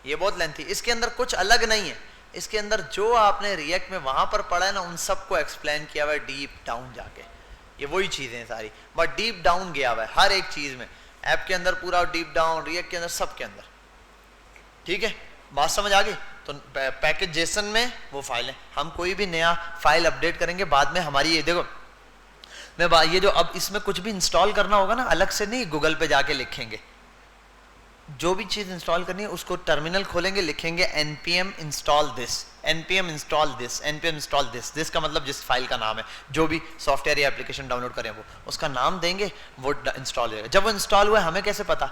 ये बहुत लेंथी। इसके अंदर कुछ अलग नहीं है, इसके अंदर जो आपने रिएक्ट में वहां पर पढ़ा है ना, उन सबको एक्सप्लेन किया हुआ है डीप डाउन जाके। ये वही चीजें हैं सारी, बट डीप डाउन गया हुआ है हर एक चीज में। ऐप के अंदर पूरा डीप डाउन, रिएक्ट के अंदर, सब के अंदर, ठीक है। बात समझ आ गई? तो पैकेज जेसन में वो फाइल है। हम कोई भी नया फाइल अपडेट करेंगे बाद में, हमारी ये देखो, मैं ये जो अब इसमें कुछ भी इंस्टॉल करना होगा ना, अलग से नहीं गूगल पे जाके लिखेंगे। जो भी चीज इंस्टॉल करनी है उसको टर्मिनल खोलेंगे, लिखेंगे npm install this, npm install this, npm install this। This का मतलब जिस फाइल का नाम है, जो भी सॉफ्टवेयर या एप्लीकेशन डाउनलोड करें वो उसका नाम देंगे, वो इंस्टॉल हो जाएगा। जब वो इंस्टॉल हुआ है हमें कैसे पता?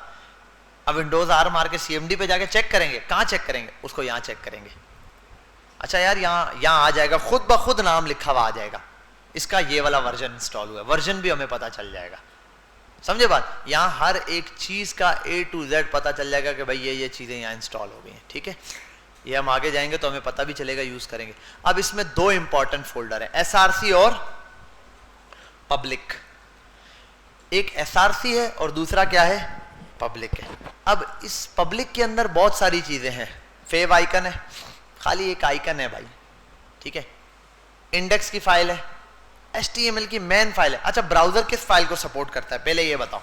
अब विंडोज R मार के cmd पे जाके चेक करेंगे। कहाँ चेक करेंगे? उसको यहाँ चेक करेंगे। अच्छा यार, यहाँ आ जाएगा, खुद ब खुद नाम लिखा हुआ आ जाएगा, इसका ये वाला वर्जन इंस्टॉल हुआ है, वर्जन भी हमें पता चल जाएगा। समझे बात? यहाँ हर एक चीज का A to Z पता चल जाएगा कि भाई ये चीजें यहाँ इंस्टॉल हो गई हैं, ठीक है। ये हम आगे जाएंगे तो हमें पता भी चलेगा, यूज करेंगे। अब इसमें दो इंपॉर्टेंट फोल्डर है, SRC और पब्लिक। एक SRC है और दूसरा क्या है? पब्लिक है। अब इस पब्लिक के अंदर बहुत सारी चीजें हैं। फेव आइकन है, खाली एक आइकन है भाई, ठीक है। इंडेक्स की फाइल है, HTML की मेन फाइल है। अच्छा, ब्राउजर किस फाइल को सपोर्ट करता है पहले ये बताओ?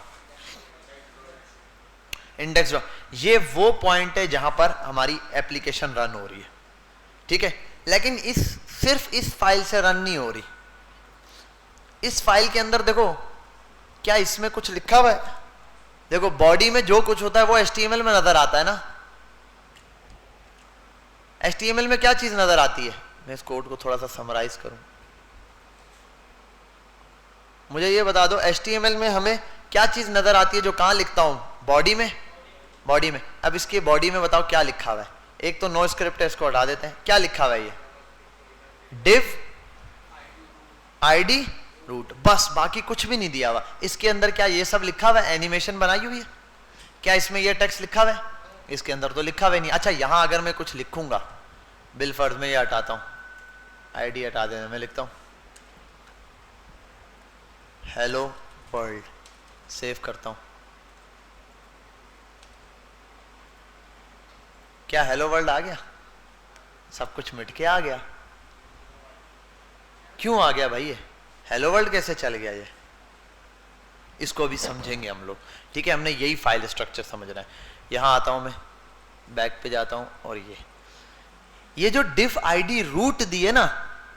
इंडेक्स। ये वो पॉइंट है जहां पर हमारी एप्लीकेशन रन हो रही है, ठीक है। लेकिन सिर्फ इस फाइल से रन नहीं हो रही। इस फाइल के अंदर देखो, क्या इसमें कुछ लिखा हुआ है? देखो बॉडी में जो कुछ होता है वो HTML में नजर आता है ना। HTML में क्या चीज नजर आती है? मैं इस कोड को थोड़ा सा समराइज करूं, मुझे ये बता दो HTML में हमें क्या चीज नजर आती है जो कहां लिखता हूं? बॉडी में। बॉडी में। अब इसके बॉडी में बताओ क्या लिखा हुआ है? एक तो नो स्क्रिप्ट है, इसको हटा देते हैं। क्या लिखा हुआ है ये? div id रूट, बस, बाकी कुछ भी नहीं दिया हुआ। इसके अंदर क्या ये सब लिखा हुआ है? एनिमेशन बनाई हुई है क्या इसमें? ये टेक्स्ट लिखा हुआ है? इसके अंदर तो लिखा हुआ नहीं। अच्छा, यहां अगर मैं कुछ लिखूंगा, बिलफर्ज में ये हटाता हूं, आईडी हटा देना, मैं लिखता हूँ हेलो वर्ल्ड, सेव करता हूँ। क्या हेलो वर्ल्ड आ गया? सब कुछ मिट के आ गया। क्यों आ गया भाई ये? हेलो वर्ल्ड कैसे चल गया ये? इसको भी समझेंगे हम लोग, ठीक है। हमने यही फाइल स्ट्रक्चर समझना है। यहां आता हूं मैं, बैक पे जाता हूं, और ये जो diff id रूट दिए ना,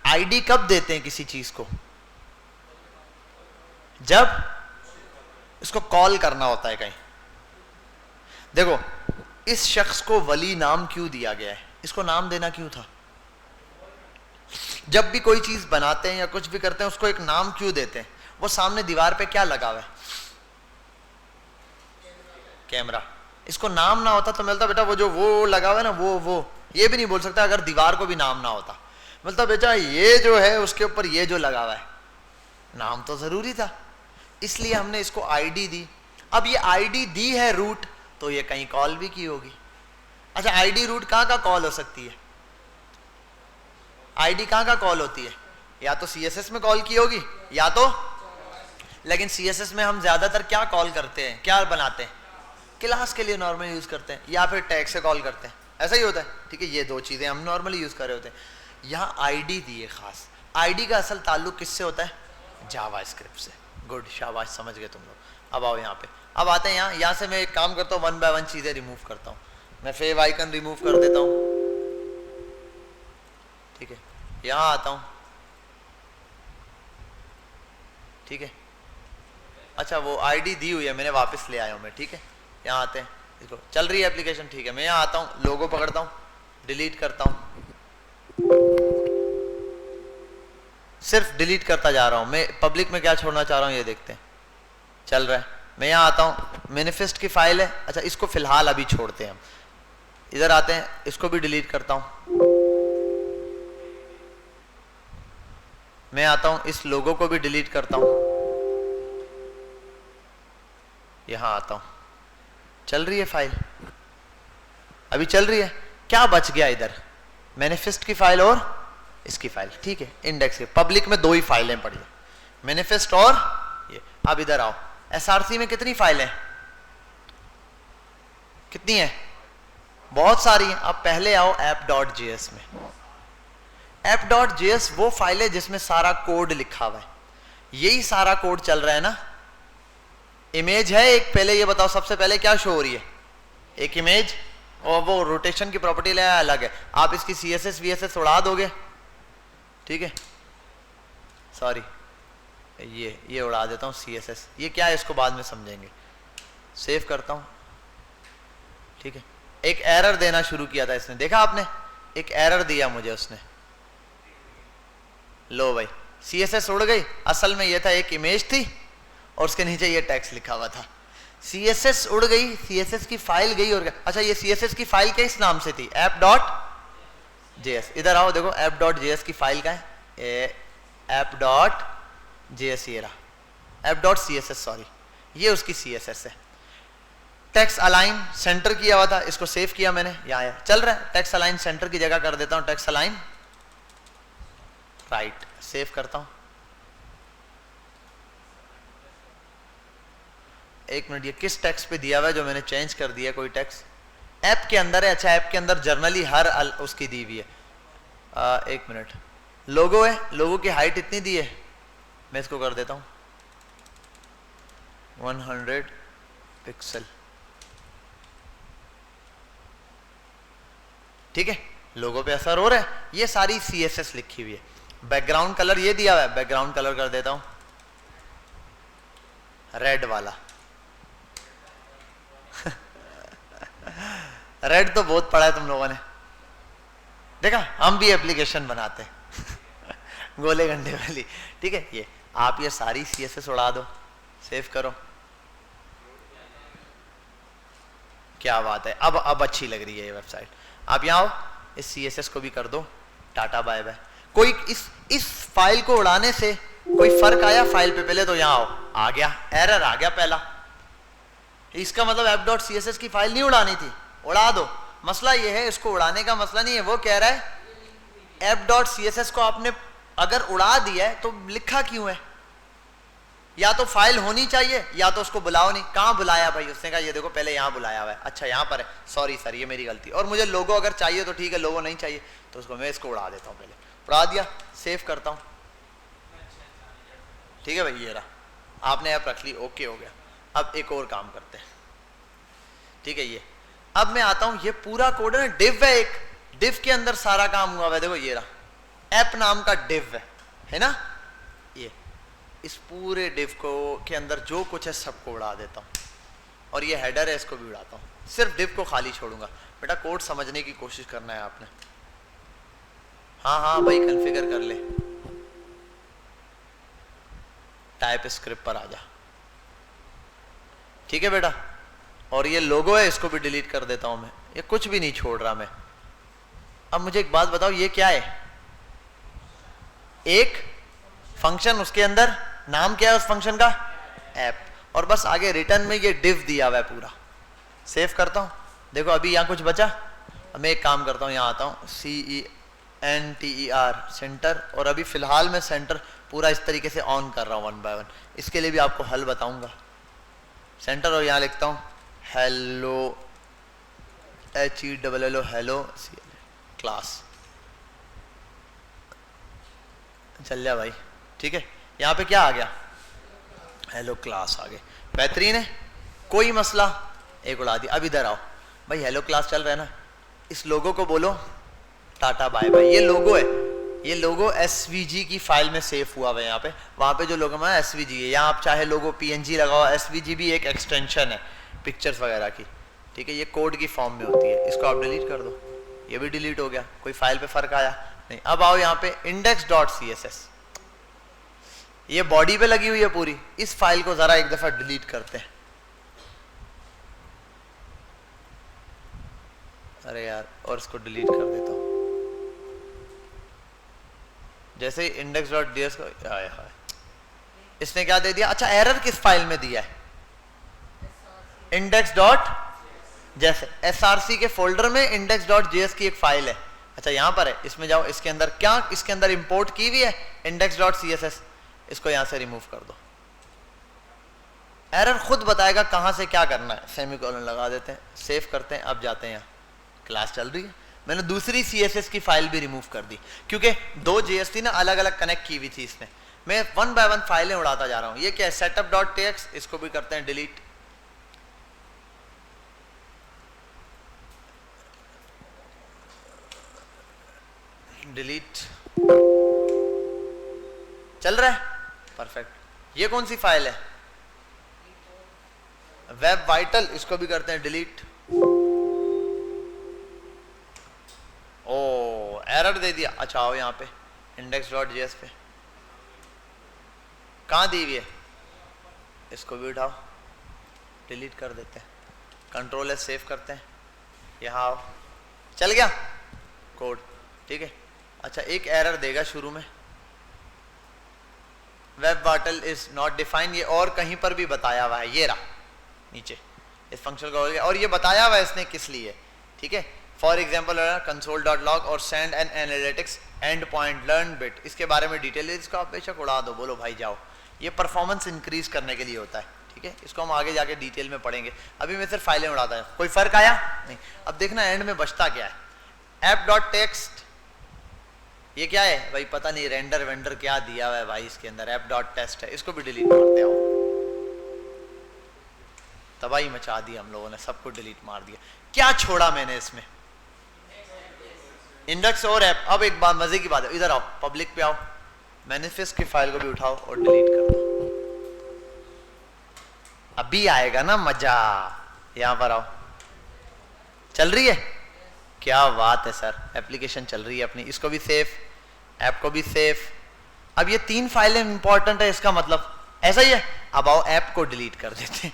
आईडी कब देते हैं किसी चीज को? जब इसको कॉल करना होता है कहीं। देखो, इस शख्स को वली नाम क्यों दिया गया है? इसको नाम देना क्यों था? जब भी कोई चीज बनाते हैं या कुछ भी करते हैं, उसको एक नाम क्यों देते हैं? वो सामने दीवार पे क्या लगा हुआ है? कैमरा। इसको नाम ना होता तो मिलता बेटा वो जो वो लगा हुआ है ना, वो ये भी नहीं बोल सकता अगर दीवार को भी नाम ना होता। मतलब बेटा ये जो है उसके ऊपर ये जो लगा हुआ है, नाम तो जरूरी था, इसलिए हमने इसको आईडी दी। अब ये आईडी दी है रूट, तो ये कहीं कॉल भी की होगी। अच्छा, आईडी रूट कहाँ का कॉल हो सकती है? आईडी कहाँ का कॉल होती है? या तो सीएसएस में कॉल की होगी या तो, लेकिन सीएसएस में हम ज्यादातर क्या कॉल करते हैं, क्या बनाते हैं? क्लास के लिए नॉर्मली यूज करते हैं, या फिर टैग से कॉल करते हैं, ऐसा ही होता है, ठीक है। ये दो चीजें हम नॉर्मली यूज कर रहे होते हैं। यहाँ आईडी दी है खास। आईडी का असल ताल्लुक किससे होता है? जावास्क्रिप्ट से। गुड, शाबाश, समझ गए तुम लोग। अब आओ यहाँ पे, अब आते हैं यहाँ से मैं एक काम करता हूँ, 1 बाय 1 चीजें रिमूव करता हूँ। मैं फेव आइकन रिमूव कर देता हूँ, ठीक है। यहाँ आता हूँ, ठीक है। अच्छा, वो आईडी दी हुई है, मैंने वापस ले आया हूँ मैं, ठीक है। यहाँ आते हैं, इसको चल रही है एप्लीकेशन, ठीक है। मैं यहाँ आता हूँ, लोगो पकड़ता हूँ, डिलीट करता हूँ, सिर्फ डिलीट करता जा रहा हूँ मैं। पब्लिक में क्या छोड़ना चाह रहा हूँ ये देखते हैं, चल रहा है। मैं यहाँ आता हूँ, मैनिफेस्ट की फाइल है। अच्छा, इसको फिलहाल अभी छोड़ते हैं हम। इधर आते हैं, इसको भी डिलीट करता हूँ। मैं आता हूँ, इस लोगो को भी डिलीट करता हूँ। यहाँ आता हूँ, चल रही है फाइल, अभी चल रही है। क्या बच गया इधर? मैनिफेस्ट की फाइल और इसकी फाइल, ठीक है। इंडेक्स के पब्लिक में 2 ही फाइलें पड़ी है, मैनिफेस्ट और ये। अब इधर आओ, एसआरसी में कितनी फाइलें? कितनी है? बहुत सारी हैं। अब पहले आओ app.js में। app.js वो फाइल है जिसमें सारा कोड लिखा हुआ है। यही सारा कोड चल रहा है ना। इमेज है एक, पहले ये बताओ सबसे पहले क्या शो हो रही है? एक इमेज, और वो रोटेशन की प्रॉपर्टी ले अलग है। आप इसकी CSS VSS उड़ा दोगे, ठीक है। सॉरी, ये उड़ा देता हूँ CSS। ये क्या है इसको बाद में समझेंगे। सेव करता हूँ, ठीक है। एक एरर देना शुरू किया था इसने, देखा आपने? एक एरर दिया मुझे उसने। लो भाई, CSS उड़ गई। असल में ये था, एक इमेज थी और उसके नीचे ये टेक्स्ट लिखा हुआ था। CSS उड़ गई, CSS की फाइल गई और अच्छा, ये CSS की फाइल किस नाम से थी? app.js। इधर आओ, देखो app.js की फाइल का है app.js, ये रहा app.css, सॉरी, ये उसकी CSS है। टेक्स्ट अलाइन सेंटर किया हुआ था, इसको सेव किया मैंने, यहाँ आया, चल रहा है। टेक्स्ट अलाइन सेंटर की जगह कर देता हूँ टेक्स्ट अलाइन राइट, सेव करता हूँ। एक मिनट, ये किस टेक्स्ट पे दिया हुआ है जो मैंने चेंज कर दिया? कोई टेक्स्ट ऐप के अंदर है। अच्छा, ऐप के अंदर जर्नली हर उसकी दी हुई है। एक मिनट, लोगो है, लोगो की हाइट इतनी दी है, मैं इसको कर देता हूँ 100 पिक्सल, ठीक है। लोगो पे असर हो रहा है। ये सारी CSS लिखी हुई है। बैकग्राउंड कलर ये दिया हुआ है, बैकग्राउंड कलर कर देता हूं रेड वाला। रेड तो बहुत पढ़ा है तुम लोगों ने, देखा? हम भी एप्लीकेशन बनाते हैं गोले गंडे वाली, ठीक है। ये आप ये सारी CSS उड़ा दो, सेव करो, क्या बात है। अब अच्छी लग रही है ये वेबसाइट। आप यहाँ आओ, इस CSS को भी कर दो टाटा बाय बाय। कोई इस फाइल को उड़ाने से कोई फर्क आया फाइल पे? पहले तो यहाँ आओ, आ गया एरर, आ गया पहला। इसका मतलब app.css की फाइल नहीं उड़ानी थी, उड़ा दो। मसला ये है, इसको उड़ाने का मसला नहीं है। वो कह रहा है app.css को आपने अगर उड़ा दिया है तो लिखा क्यों है? या तो फाइल होनी चाहिए या तो उसको बुलाओ नहीं। कहाँ बुलाया भाई? उसने कहा ये देखो पहले यहाँ बुलाया हुआ है। अच्छा यहाँ पर है, सॉरी सर ये मेरी गलती। और मुझे लोगो अगर चाहिए तो ठीक है, लोगो नहीं चाहिए तो उसको मैं इसको उड़ा देता हूँ। पहले उड़ा दिया, सेव करता हूँ, ठीक है भाई ये रहा, आपने ऐप रख ली, ओके हो गया। अब एक और काम करते हैं, ठीक है। ये अब मैं आता हूँ, ये पूरा कोड है ना, डिव है, एक डिव के अंदर सारा काम हुआ है। देखो ये रहा, ऐप नाम का डिव है ना। ये इस पूरे डिव को के अंदर जो कुछ है सबको उड़ा देता हूँ, और ये हेडर है इसको भी उड़ाता हूँ। सिर्फ डिव को खाली छोड़ूंगा। बेटा कोड समझने की कोशिश करना है आपने। हाँ हाँ भाई कॉन्फ़िगर कर ले। टाइप स्क्रिप्ट पर आ जा, ठीक है बेटा। और ये लोगो है, इसको भी डिलीट कर देता हूं मैं, ये कुछ भी नहीं छोड़ रहा मैं। अब मुझे एक बात बताओ, ये क्या है? एक फंक्शन, उसके अंदर नाम क्या है उस फंक्शन का? ऐप। और बस आगे रिटर्न में ये डिव दिया हुआ है पूरा। सेव करता हूं, देखो अभी यहाँ कुछ बचा। अब मैं एक काम करता हूँ, यहाँ आता हूँ, CENTER सेंटर, और अभी फिलहाल मैं सेंटर पूरा इस तरीके से ऑन कर रहा हूँ 1 बाय 1। इसके लिए भी आपको हल बताऊंगा। सेंटर, और यहाँ लिखता हूँ हेलो, HELLO हेलो क्लास। चल जा भाई, ठीक है। यहाँ पे क्या आ गया? हेलो क्लास आ गए, बेहतरीन है, कोई मसला। एक उड़ा दिया। अब इधर आओ भाई, हेलो क्लास चल रहा है ना, इस लोगो को बोलो टाटा बाय बाय। ये लोगो है, ये लोगो SVG की फाइल में सेव हुआ हुआ है यहाँ पे। वहाँ पे जो लोगो है SVG है, यहाँ आप चाहे लोगो PNG लगाओ। SVG भी एक एक्सटेंशन है पिक्चर्स वगैरह की, ठीक है। ये कोड की फॉर्म में होती है, इसको आप डिलीट कर दो। ये भी डिलीट हो गया, कोई फाइल पे फर्क आया नहीं। अब आओ यहाँ पे index.css, ये बॉडी पे लगी हुई है पूरी। इस फाइल को जरा एक दफा डिलीट करते हैं। अरे यार, और इसको डिलीट कर देता हूँ। जैसे ही index.ds को, हाय हाय, इसने क्या दे दिया? अच्छा एरर किस फाइल में दिया है? index. जैसे src के फोल्डर में index.js की एक फाइल है। अच्छा यहाँ पर है, इसमें जाओ, इसके अंदर क्या, इसके अंदर इंपोर्ट की हुई है index.css। इसको यहां से रिमूव कर दो। एरर खुद बताएगा कहां से क्या करना है। सेमीकोलन लगा देते हैं, सेव करते हैं। अब जाते हैं, यहाँ क्लास चल रही है। मैंने दूसरी CSS की फाइल भी रिमूव कर दी, क्योंकि 2 JS थी ना, अलग अलग कनेक्ट की हुई थी इसने। मैं 1 बाय 1 फाइलें उड़ाता जा रहा हूं। ये क्या है? setup.txt, इसको भी करते हैं डिलीट। डिलीट चल रहा है, परफेक्ट। ये कौन सी फाइल है? वेब वाइटल, इसको भी करते हैं डिलीट। ओ एरर दे दिया। अच्छा आओ यहाँ पे index.js पे, कहाँ दी हुई है? इसको भी उठाओ, डिलीट कर देते हैं। कंट्रोल S सेव करते हैं। यहाँ आओ, चल गया कोड, ठीक है। अच्छा एक एरर देगा शुरू में, web vital is not defined. ये और कहीं पर भी बताया हुआ है, ये रहा नीचे इस फंक्शन का, और ये बताया हुआ है इसने किस लिए, ठीक है। फॉर एग्जाम्पल console.log और send and analytics and point learn bit, इसके बारे में डिटेल है। इसको आप बेशक उड़ा दो, बोलो भाई जाओ। ये परफॉर्मेंस इंक्रीज करने के लिए होता है, ठीक है। इसको हम आगे जाके डिटेल में पढ़ेंगे। अभी मैं सिर्फ फाइलें उड़ाता है। कोई फर्क आया नहीं? अब देखना एंड में बचता क्या है। app.text, ये क्या है भाई? पता नहीं, रेंडर वेंडर क्या दिया हुआ है भाई इसके अंदर। app.test है, इसको भी डिलीट करते हो। तबाही मचा दी हम लोगों ने, सबको डिलीट मार दिया। क्या छोड़ा मैंने इसमें? इंडेक्स और ऐप। अब एक बात मजे की बात है, इधर आओ, पब्लिक पे आओ, मैनिफेस्ट की फाइल को भी उठाओ और डिलीट कर दो। अभी आएगा ना मजा। यहां पर आओ, चल रही है? क्या बात है सर, एप्लीकेशन चल रही है अपनी। इसको भी सेव, ऐप को भी सेव। अब ये 3 फाइलें इंपॉर्टेंट है, इसका मतलब ऐसा ही है। अब आओ ऐप को डिलीट कर देते हैं।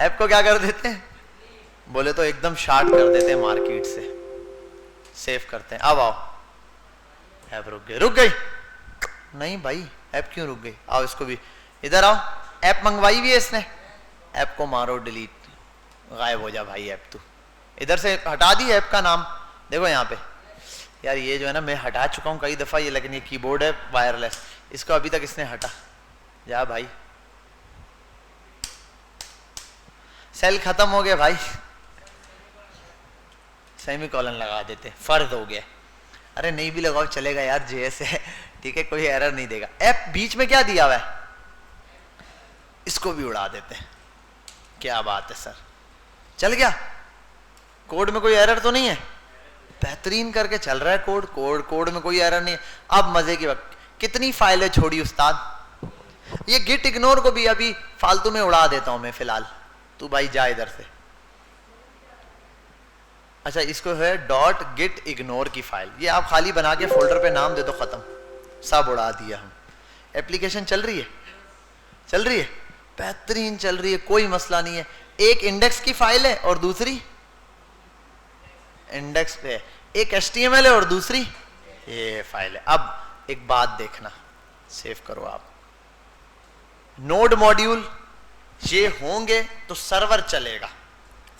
ऐप को क्या कर देते हैं? बोले तो एकदम शार्ट कर देते हैं मार्केट से। सेव करते हैं। अब आओ, ऐप रुक गई। रुक गई नहीं भाई, ऐप क्यों रुक गई? आओ इसको भी, इधर आओ। ऐप मंगवाई भी है इसने, ऐप को मारो डिलीट, गायब हो जा भाई ऐप। तू इधर से हटा दी ऐप का नाम। देखो यहाँ पे यार ये जो है ना, मैं हटा चुका हूँ कई दफा ये, लेकिन ये कीबोर्ड है वायरलेस, इसको अभी तक इसने हटा। जा भाई, सेल खत्म हो गया भाई, सेमी कॉलन लगा देते, फर्ज हो गया। अरे नहीं भी लगाओ चलेगा यार, जेएस है, ठीक है, कोई एरर नहीं देगा। एफ बीच में क्या दिया हुआ है, इसको भी उड़ा देते हैं। क्या बात है सर, चल गया, कोड में कोई एरर तो नहीं है, बेहतरीन करके चल रहा है कोड, कोड में कोई एरर नहीं है। अब मजे की वक्त, कितनी फाइलें छोड़ी उस्ताद, ये गिट इग्नोर को भी अभी फालतू में उड़ा देता हूं मैं फिलहाल, तू भाई जा इधर से। अच्छा, इसको है डॉट गिट इग्नोर की फाइल, ये आप खाली बना के फोल्डर पे नाम दे दो, खत्म, सब उड़ा दिया हम। एप्लीकेशन चल रही है, चल रही है, बेहतरीन चल रही है, कोई मसला नहीं है। एक इंडेक्स की फाइल है और दूसरी इंडेक्स पे है, एक HTML है और दूसरी ये फाइल है। अब एक बात देखना, सेव करो आप, नोड मॉड्यूल ये होंगे तो सर्वर चलेगा,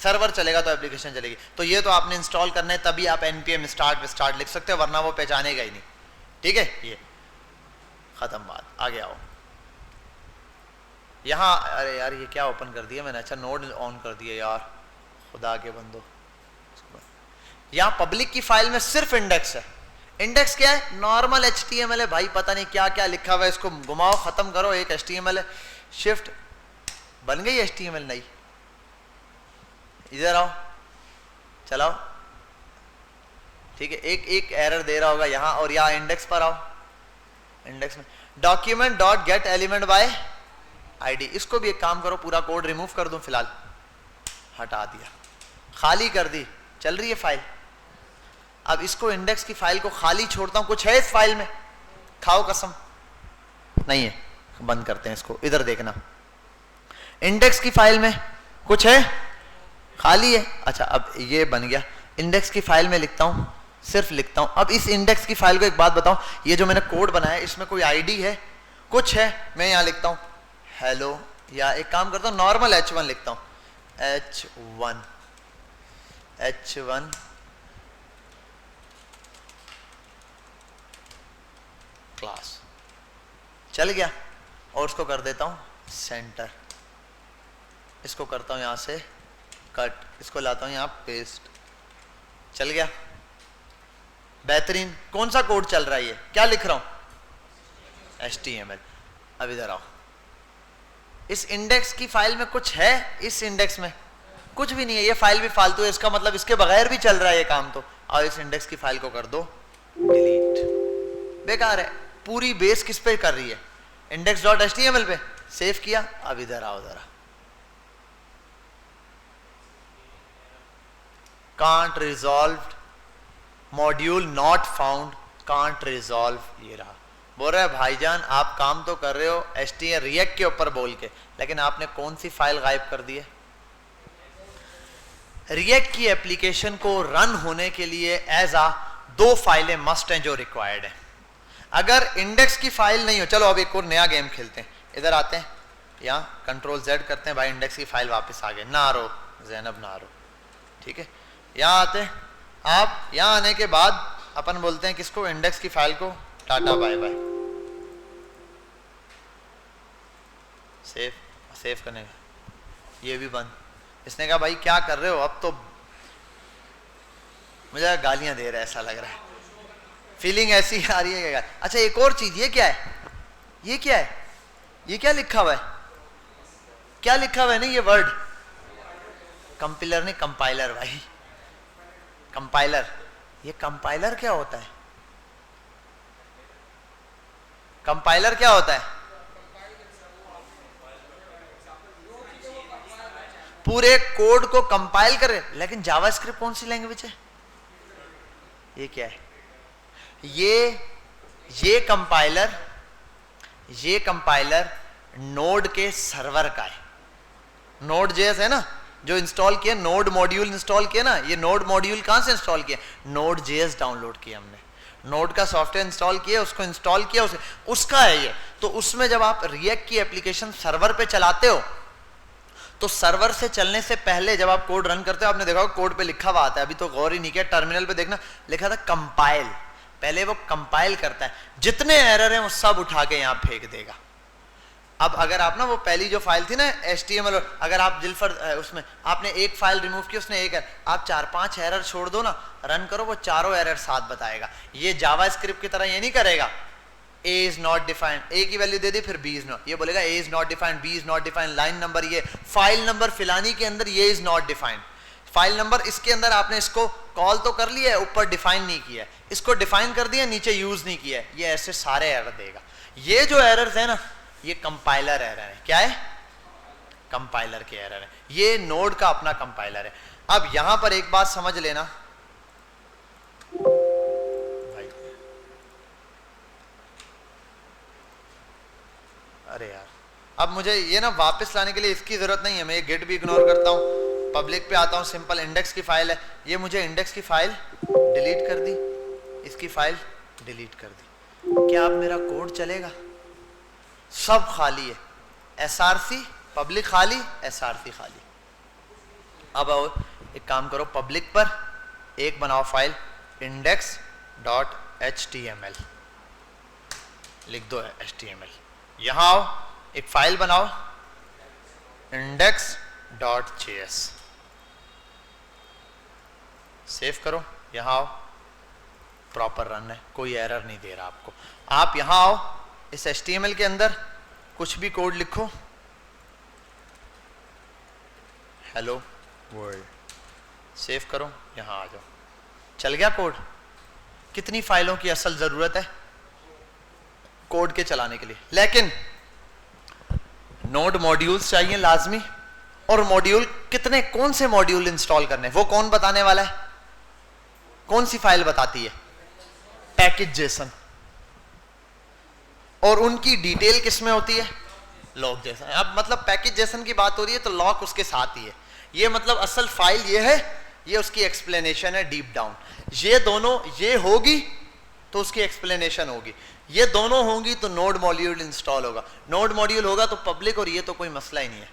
सर्वर चलेगा तो एप्लीकेशन चलेगी। तो ये तो आपने इंस्टॉल करना है, तभी आप npm start लिख सकते हो, वरना वो पहचानेगा ही नहीं, ठीक है। ये खत्म बात, आगे आओ। यहां अरे यार ये क्या ओपन कर दिया मैंने, अच्छा नोड ऑन कर दिया यार, खुदा के बंदो। यहां पब्लिक की फाइल में सिर्फ इंडेक्स है। इंडेक्स क्या है, नॉर्मल HTML है भाई, पता नहीं क्या क्या लिखा हुआ है, इसको घुमाओ खत्म करो, एक HTML है, शिफ्ट बन गई HTML नहीं। इधर आओ, चलाओ, ठीक है, एक एरर दे रहा होगा यहां, और यहां इंडेक्स पर आओ, इंडेक्स में document dot gate element by ID, इसको भी एक काम करो, पूरा कोड रिमूव कर दूं फिलहाल, हटा दिया, खाली कर दी, चल रही है फाइल। अब इसको इंडेक्स की फाइल को खाली छोड़ता हूं, कुछ है इस फाइल में, खाओ कसम नहीं है, बंद करते हैं इसको। इधर देखना, इंडेक्स की फाइल में कुछ है, खाली है। अच्छा अब ये बन गया, इंडेक्स की फाइल में लिखता हूं, सिर्फ लिखता हूं। अब इस इंडेक्स की फाइल को एक बात बताऊं, ये जो मैंने कोड बनाया इसमें कोई ID है, कुछ है, मैं यहां लिखता हूं हेलो, या एक काम करता हूं नॉर्मल H1 लिखता हूं, H1 क्लास, चल गया। और उसको कर देता हूं सेंटर, इसको करता हूं यहां से कट, इसको लाता हूं यहां पेस्ट, चल गया, बेहतरीन। कौन सा कोड चल रहा है, ये क्या लिख रहा हूं, HTML। अब इधर आओ, इस इंडेक्स की फाइल में कुछ है, इस इंडेक्स में कुछ भी नहीं है, ये फाइल भी फालतू है, इसका मतलब इसके बगैर भी चल रहा है ये काम। तो और इस इंडेक्स की फाइल को कर दो डिलीट, बेकार है। पूरी बेस किस पे कर रही है, index.html पे, सेव किया। अब इधर आओ जरा, can't resolve module not found, can't resolve, ये रहा। बोल रहा है भाईजान आप काम तो कर रहे हो HTML रिएक्ट के ऊपर बोल के, लेकिन आपने कौन सी फाइल गायब कर दी है। रिएक्ट की एप्लीकेशन को रन होने के लिए एज आ 2 फाइलें मस्ट हैं जो रिक्वायर्ड है। अगर इंडेक्स की फाइल नहीं हो, चलो अब एक और नया गेम खेलते हैं, इधर आते हैं, यहाँ Ctrl+Z करते हैं, भाई इंडेक्स की फाइल वापस आ गए, नारो जैनब नारो, ठीक है। यहाँ आते हैं, आप यहाँ आने के बाद अपन बोलते हैं किसको, इंडेक्स की फाइल को टाटा बाय बाय, सेव करने का, ये भी बंद। इसने कहा भाई क्या कर रहे हो, अब तो मुझे गालियां दे रहा है ऐसा लग रहा है, फीलिंग ऐसी आ रही है। अच्छा एक और चीज, ये क्या है, ये क्या है, ये क्या लिखा हुआ है, क्या लिखा हुआ है, नहीं ये वर्ड, कंपाइलर नहीं कंपाइलर भाई, कंपाइलर। ये कंपाइलर क्या होता है, कंपाइलर क्या होता है, पूरे कोड को कंपाइल करे। लेकिन जावास्क्रिप्ट कौन सी लैंग्वेज है, ये क्या है, ये कंपाइलर नोड के सर्वर का है। नोड जेएस है ना जो इंस्टॉल किया, नोड मॉड्यूल इंस्टॉल किया ना, ये नोड मॉड्यूल कहां से इंस्टॉल किया, नोड जेएस डाउनलोड किया हमने, नोड का सॉफ्टवेयर इंस्टॉल किया, उसको इंस्टॉल किया, उसका है ये। तो उसमें जब आप रिएक्ट की एप्लीकेशन सर्वर पे चलाते हो तो सर्वर से चलने से पहले जब आप कोड रन करते हो, आपने देखा कोड पे लिखा हुआ आता है, अभी तो गौर ही नहीं किया, टर्मिनल पे देखना लिखा था कंपाइल, पहले वो कंपाइल करता है, जितने एरर हैं वो सब उठा के यहाँ फेंक देगा। अब अगर आप ना वो पहली जो फाइल थी ना HTML, अगर आप जिल्फर उसमें आपने एक फाइल रिमूव की, उसने एक आप 4-5 एरर छोड़ दो ना, रन करो, वो चारों एरर साथ बताएगा। ये जावास्क्रिप्ट की तरह ये नहीं करेगा A is not defined, A की वैल्यू दे दी फिर B is not, ये बोलेगा A is not defined, B is not defined, line number ये, फाइल नंबर फिलानी के अंदर ये is not defined, file number इसके अंदर आपने इसको कॉल तो कर लिया है, ऊपर डिफाइन नहीं किया है, इसको डिफाइन कर दिया, नीचे यूज नहीं किया है, ये ऐसे सारे एरर देगा। ये जो एरर्स है ना, ये कंपाइलर एरर है। क्या है? कंपाइलर के एरर है, ये नोड का अपना कंपाइलर है। अब यहां पर एक बात समझ लेना भाई, अरे यार अब मुझे ये ना वापस लाने के लिए इसकी जरूरत नहीं है, मैं ये गेट भी इग्नोर करता हूं, पब्लिक पे आता हूं, सिंपल इंडेक्स की फाइल है, ये मुझे इंडेक्स की फाइल डिलीट कर दी, इसकी फाइल डिलीट कर दी, क्या अब मेरा कोड चलेगा? सब खाली है, SRC पब्लिक खाली, SRC खाली। अब एक काम करो, पब्लिक पर एक बनाओ फाइल index.html, लिख दो HTML, यहां आओ एक फाइल बनाओ index.js, सेव करो, यहां आओ, प्रॉपर रन है, कोई एरर नहीं दे रहा आपको। आप यहां आओ, इस HTML के अंदर कुछ भी कोड लिखो, हेलो वर्ल्ड, सेव करो, यहां आ जाओ, चल गया कोड। कितनी फाइलों की असल जरूरत है कोड के चलाने के लिए, लेकिन नोड मॉड्यूल्स चाहिए लाजमी, और मॉड्यूल कितने, कौन से मॉड्यूल इंस्टॉल करने, वो कौन बताने वाला है? कौन सी फाइल बताती है? पैकेज जेसन, और उनकी डिटेल किसमें होती है? Log Jason. अब मतलब पैकेज जेसन की बात हो रही है तो लॉग उसके साथ ही है, ये मतलब असल फाइल ये है, ये उसकी एक्सप्लेनेशन है डीप डाउन। ये दोनों, ये होगी तो उसकी एक्सप्लेनेशन होगी, ये दोनों होंगी तो नोड मॉड्यूल इंस्टॉल होगा, नोड मॉड्यूल होगा तो पब्लिक, और ये तो कोई मसला ही नहीं है,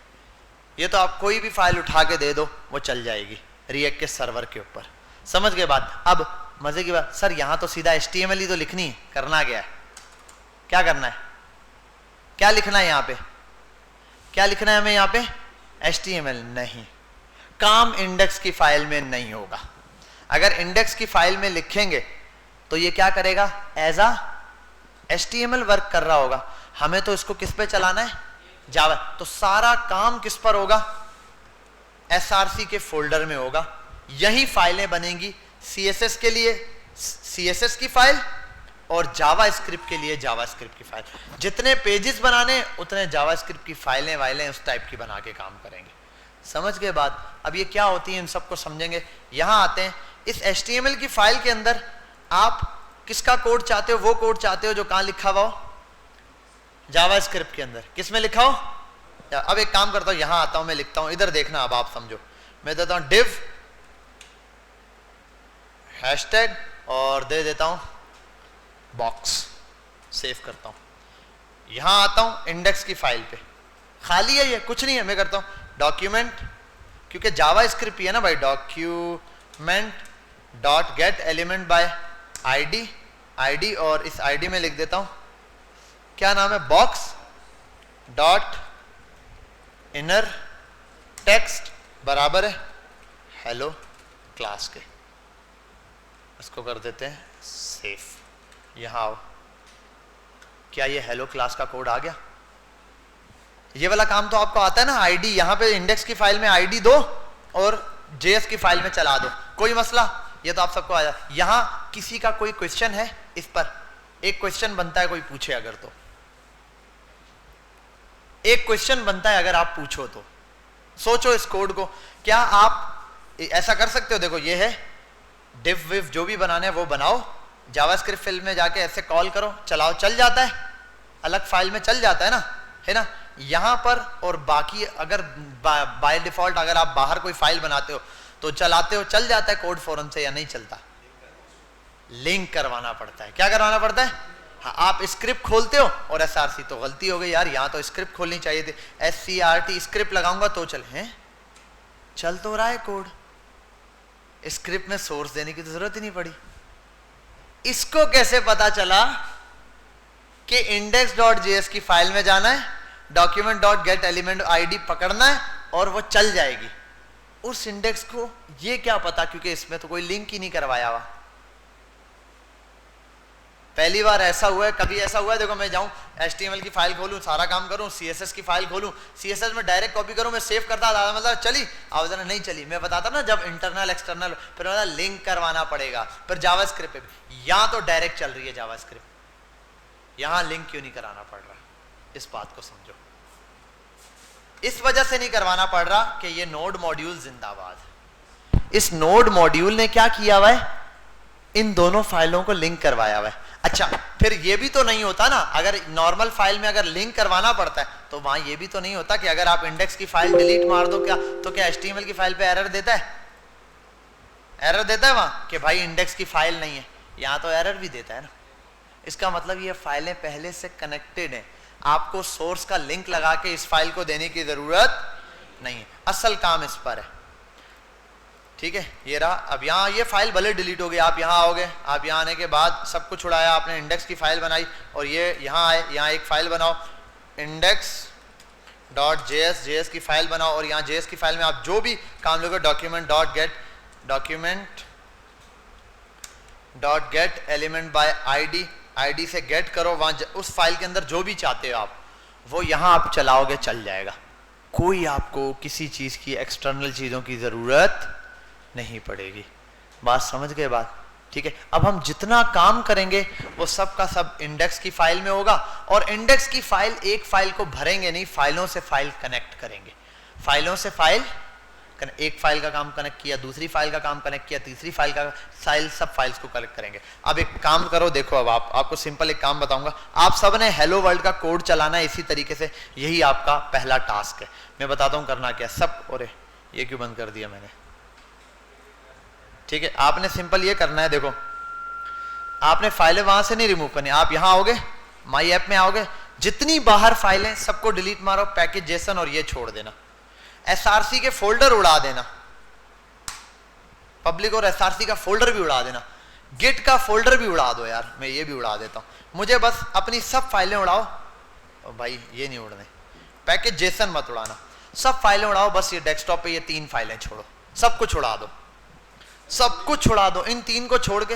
ये तो आप कोई भी फाइल उठा के दे दो वो चल जाएगी रिएक्ट के सर्वर के ऊपर। समझ गए बात? अब मजे की बात, सर यहां तो सीधा HTML ही तो लिखनी है, करना क्या है? क्या करना है? क्या लिखना है यहां पे? क्या लिखना है हमें यहां पे? HTML नहीं, काम इंडेक्स की फाइल में नहीं होगा। अगर इंडेक्स की फाइल में लिखेंगे तो ये क्या करेगा? एज अ HTML वर्क कर रहा होगा। हमें तो इसको किस पे चलाना है? जावा। तो सारा काम किस पर होगा? SRC के फोल्डर में होगा, यही फाइलें बनेंगी, CSS के लिए CSS की फाइल और जावास्क्रिप्ट के लिए जावास्क्रिप्ट की फाइल। जितने पेजेस बनाने उतने जावास्क्रिप्ट की फाइलें वाइलें उस टाइप की बना के काम करेंगे। समझ गए बात? अब ये क्या होती है इन सबको समझेंगे। यहां आते हैं, इस HTML की फाइल के अंदर आप किसका कोड चाहते हो? वो कोड चाहते हो जो कहां लिखा हुआ हो? जावास्क्रिप्ट के अंदर। किस में लिखा हो? अब एक काम करता हूं, यहां आता हूं, मैं लिखता हूं, इधर देखना, अब आप समझो। मैं देता हूं div हैशटैग और दे देता हूं बॉक्स, सेव करता हूं, यहां आता हूं इंडेक्स की फाइल पे, खाली है ये, कुछ नहीं है। मैं करता हूं डॉक्यूमेंट, क्योंकि जावास्क्रिप्ट ही है ना भाई, document dot gate element by ID, और इस आईडी में लिख देता हूं क्या नाम है? बॉक्स डॉट इनर टेक्स्ट बराबर है हेलो क्लास के। इसको कर देते हैं सेव। यहां आओ, क्या ये हेलो क्लास का कोड आ गया? ये वाला काम तो आपको आता है ना, आईडी, यहां पे इंडेक्स की फाइल में आईडी दो और जेएस की फाइल में चला दो, कोई मसला, ये तो आप सबको आ जाए। यहां किसी का कोई क्वेश्चन है इस पर? एक क्वेश्चन बनता है, कोई पूछे अगर तो, एक क्वेश्चन बनता है अगर आप पूछो तो। सोचो इस कोड को, क्या आप ऐसा कर सकते हो? देखो ये है डिव विव, जो भी बनाने है वो बनाओ, जावास्क्रिप्ट फाइल में जाके ऐसे कॉल करो, चलाओ, चल जाता है, अलग फाइल में चल जाता है ना। यहां पर और बाकी अगर बाय डिफॉल्ट अगर आप बाहर कोई फाइल बनाते हो तो चलाते हो, चल जाता है कोड फौरन से या नहीं चलता? लिंक करवाना पड़ता है। क्या करवाना पड़ता है? हाँ, आप स्क्रिप्ट खोलते हो और एसआरसी, तो गलती हो गई यार, यहाँ तो स्क्रिप्ट खोलनी चाहिए थी, SCRT स्क्रिप्ट लगाऊंगा तो चल, हैं चल तो रहा है कोड, स्क्रिप्ट में सोर्स देने की तो जरूरत ही नहीं पड़ी। इसको कैसे पता चला कि index.js की फाइल में जाना है, document.getElementID पकड़ना है और वो चल जाएगी उस इंडेक्स को? ये क्या पता, क्योंकि इसमें तो कोई लिंक ही नहीं करवाया हुआ। पहली बार ऐसा हुआ है, कभी ऐसा हुआ है देखो, मैं जाऊं HTML की फाइल खोलूं, सारा काम करूं, CSS की फाइल खोलूं, CSS में डायरेक्ट कॉपी करूं, मैं सेव करता था, मतलब चली आवेदन नहीं चली, मैं बताता ना जब इंटरनल एक्सटर्नल, फिर मतलब लिंक करवाना पड़ेगा, फिर जावास्क्रिप्ट पे भी। यहां तो डायरेक्ट चल रही है जावास्क्रिप्ट, यहां लिंक क्यों नहीं कराना पड़ रहा, इस बात को समझो। इस वजह से नहीं करवाना पड़ रहा कि ये नोड मॉड्यूल जिंदाबाद। इस नोड मॉड्यूल ने क्या किया हुआ है, इन दोनों फाइलों को लिंक करवाया हुआ है। अच्छा, फिर ये भी तो नहीं होता ना, अगर नॉर्मल फाइल में अगर लिंक करवाना पड़ता है तो वहां ये भी तो नहीं होता कि अगर आप इंडेक्स की फाइल डिलीट मार दो क्या, तो क्या HTML की फाइल पे एरर देता है? एरर देता है वहां कि भाई इंडेक्स की फाइल नहीं है, यहां तो एरर भी देता है ना। इसका मतलब ये फाइलें पहले से कनेक्टेड है, आपको सोर्स का लिंक लगा के इस फाइल को देने की जरूरत नहीं है, असल काम इस पर है। ठीक है, ये रहा। अब यहाँ ये फाइल भले डिलीट हो गई, आप यहाँ आओगे, आप यहाँ आने के बाद सब कुछ उड़ाया, आपने इंडेक्स की फाइल बनाई और ये यहाँ आए, यहाँ एक फाइल बनाओ index.js की फाइल बनाओ और यहाँ JS की फाइल में आप जो भी काम लोगे document.get ID से गेट करो, वहाँ उस फाइल के अंदर जो भी चाहते हो आप वो यहाँ आप चलाओगे, चल जाएगा। कोई आपको किसी चीज़ की एक्सटर्नल चीज़ों की ज़रूरत नहीं पड़ेगी। बात समझ गए बात? ठीक है, अब हम जितना काम करेंगे वो सब का सब इंडेक्स की फाइल में होगा और इंडेक्स की फाइल, एक फाइल को भरेंगे नहीं, फाइलों से फाइल कनेक्ट करेंगे, फाइलों से फाइल, एक फाइल का काम कनेक्ट किया, दूसरी फाइल का काम कनेक्ट किया, तीसरी फाइल का, फाइल सब फाइल्स को कनेक्ट करेंगे। अब एक काम करो, देखो अब आपको सिंपल एक काम बताऊंगा, आप सब ने हेलो वर्ल्ड का कोड चलाना है इसी तरीके से, यही आपका पहला टास्क है। मैं बताता हूं करना क्या सब। और ये क्यों बंद कर दिया मैंने? ठीक है, आपने सिंपल ये करना है, देखो आपने फाइलें वहां से नहीं रिमूव करनी, आप यहां आओगे, माई ऐप में आओगे, जितनी बाहर फाइलें सबको डिलीट मारो, पैकेज जेसन और ये छोड़ देना, SRC के फोल्डर उड़ा देना, पब्लिक और SRC का फोल्डर भी उड़ा देना, गिट का फोल्डर भी उड़ा दो यार, मैं ये भी उड़ा देता हूं, मुझे बस अपनी सब फाइलें उड़ाओ। भाई ये नहीं उड़ने, पैकेज जेसन मत उड़ाना, सब फाइलें उड़ाओ, बस ये डेस्कटॉप पे ये 3 फाइलें छोड़ो, सब कुछ उड़ा दो, सब कुछ उड़ा दो, इन 3 को छोड़ के।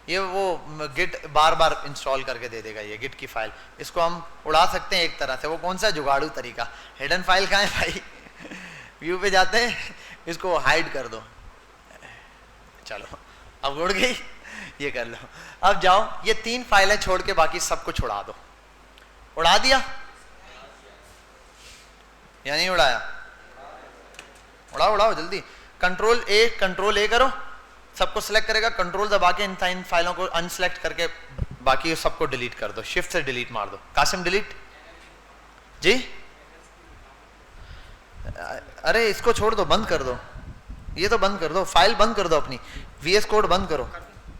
ये वो गिट बार बार इंस्टॉल करके दे देगा ये गिट की फाइल, इसको हम उड़ा सकते हैं एक तरह से। वो कौन सा जुगाड़ू तरीका, हिडन फाइल कहाँ है भाई? व्यू पे जाते हैं, इसको हाइड कर दो, चलो अब उड़ गई, ये कर लो। अब जाओ, ये 3 फाइलें छोड़ के बाकी सब कुछ उड़ा दो। उड़ा दिया या नहीं उड़ाया? उड़ाओ उड़ाओ जल्दी, कंट्रोल ए करो, सबको सिलेक्ट करेगा, कंट्रोल दबा के इन फाइलों को अनसेलेक्ट करके बाकी सबको डिलीट कर दो, शिफ्ट से डिलीट मार दो। कासिम डिलीट जी, अरे इसको छोड़ दो, बंद कर दो, ये तो बंद कर दो, फाइल बंद कर दो, अपनी VS कोड बंद करो,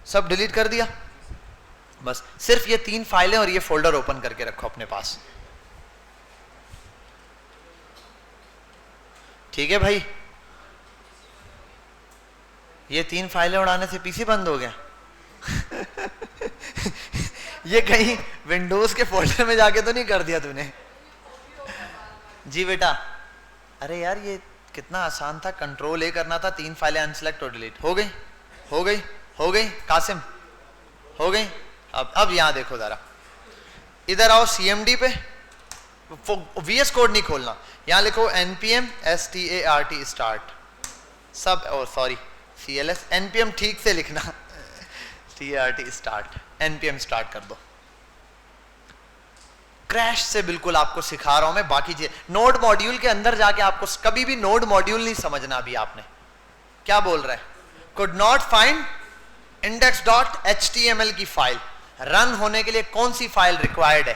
सब डिलीट कर दिया, बस सिर्फ ये 3 फाइलें और ये फोल्डर ओपन करके रखो अपने पास। ठीक है भाई, ये 3 फाइलें उड़ाने से पीसी बंद हो गया? ये कहीं विंडोज के फोल्डर में जाके तो नहीं कर दिया तूने? जी बेटा, अरे यार ये कितना आसान था, कंट्रोल ए करना था, 3 फाइलें अनसेलेक्ट और डिलीट हो गई, हो गई, हो गई। कासिम हो गई। अब यहां देखो जरा, इधर आओ CMD पे, VS कोड नहीं खोलना, यहां लिखो npm start सब, और सॉरी CLS, npm ठीक से लिखना, start, npm स्टार्ट कर दो। क्रैश से बिल्कुल आपको सिखा रहा हूं मैं, बाकी चीज नोड मॉड्यूल के अंदर जाके आपको कभी भी नोड मॉड्यूल नहीं समझना। अभी आपने क्या बोल रहा है, कुड नॉट फाइंड index.html की फाइल रन होने के लिए कौन सी फाइल रिक्वायर्ड है?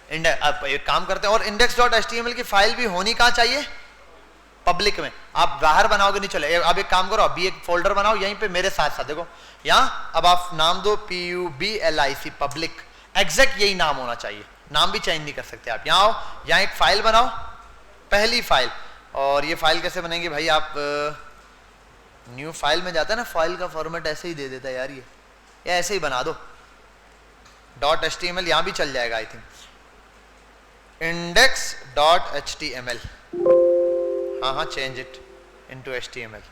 अब एक काम करते हैं, और index.html की फाइल भी होनी कहां चाहिए? पब्लिक में, आप बाहर बनाओगे नहीं चले। अब एक काम करो, अभी एक फोल्डर बनाओ यहीं पे मेरे साथ साथ, देखो यहाँ अब आप नाम दो PUBLIC पब्लिक, एग्जैक्ट यही नाम होना चाहिए, नाम भी चेंज नहीं कर सकते आप। यहाँ आओ, यहाँ एक फाइल बनाओ, पहली फाइल, और ये फाइल कैसे बनेगी भाई, आप न्यू फाइल में जाता है ना, फाइल का फॉर्मेट ऐसे ही दे देता है यार, ये ऐसे ही बना दो .html, यहाँ भी चल जाएगा आई थिंक, index.html, हाँ change it into HTML।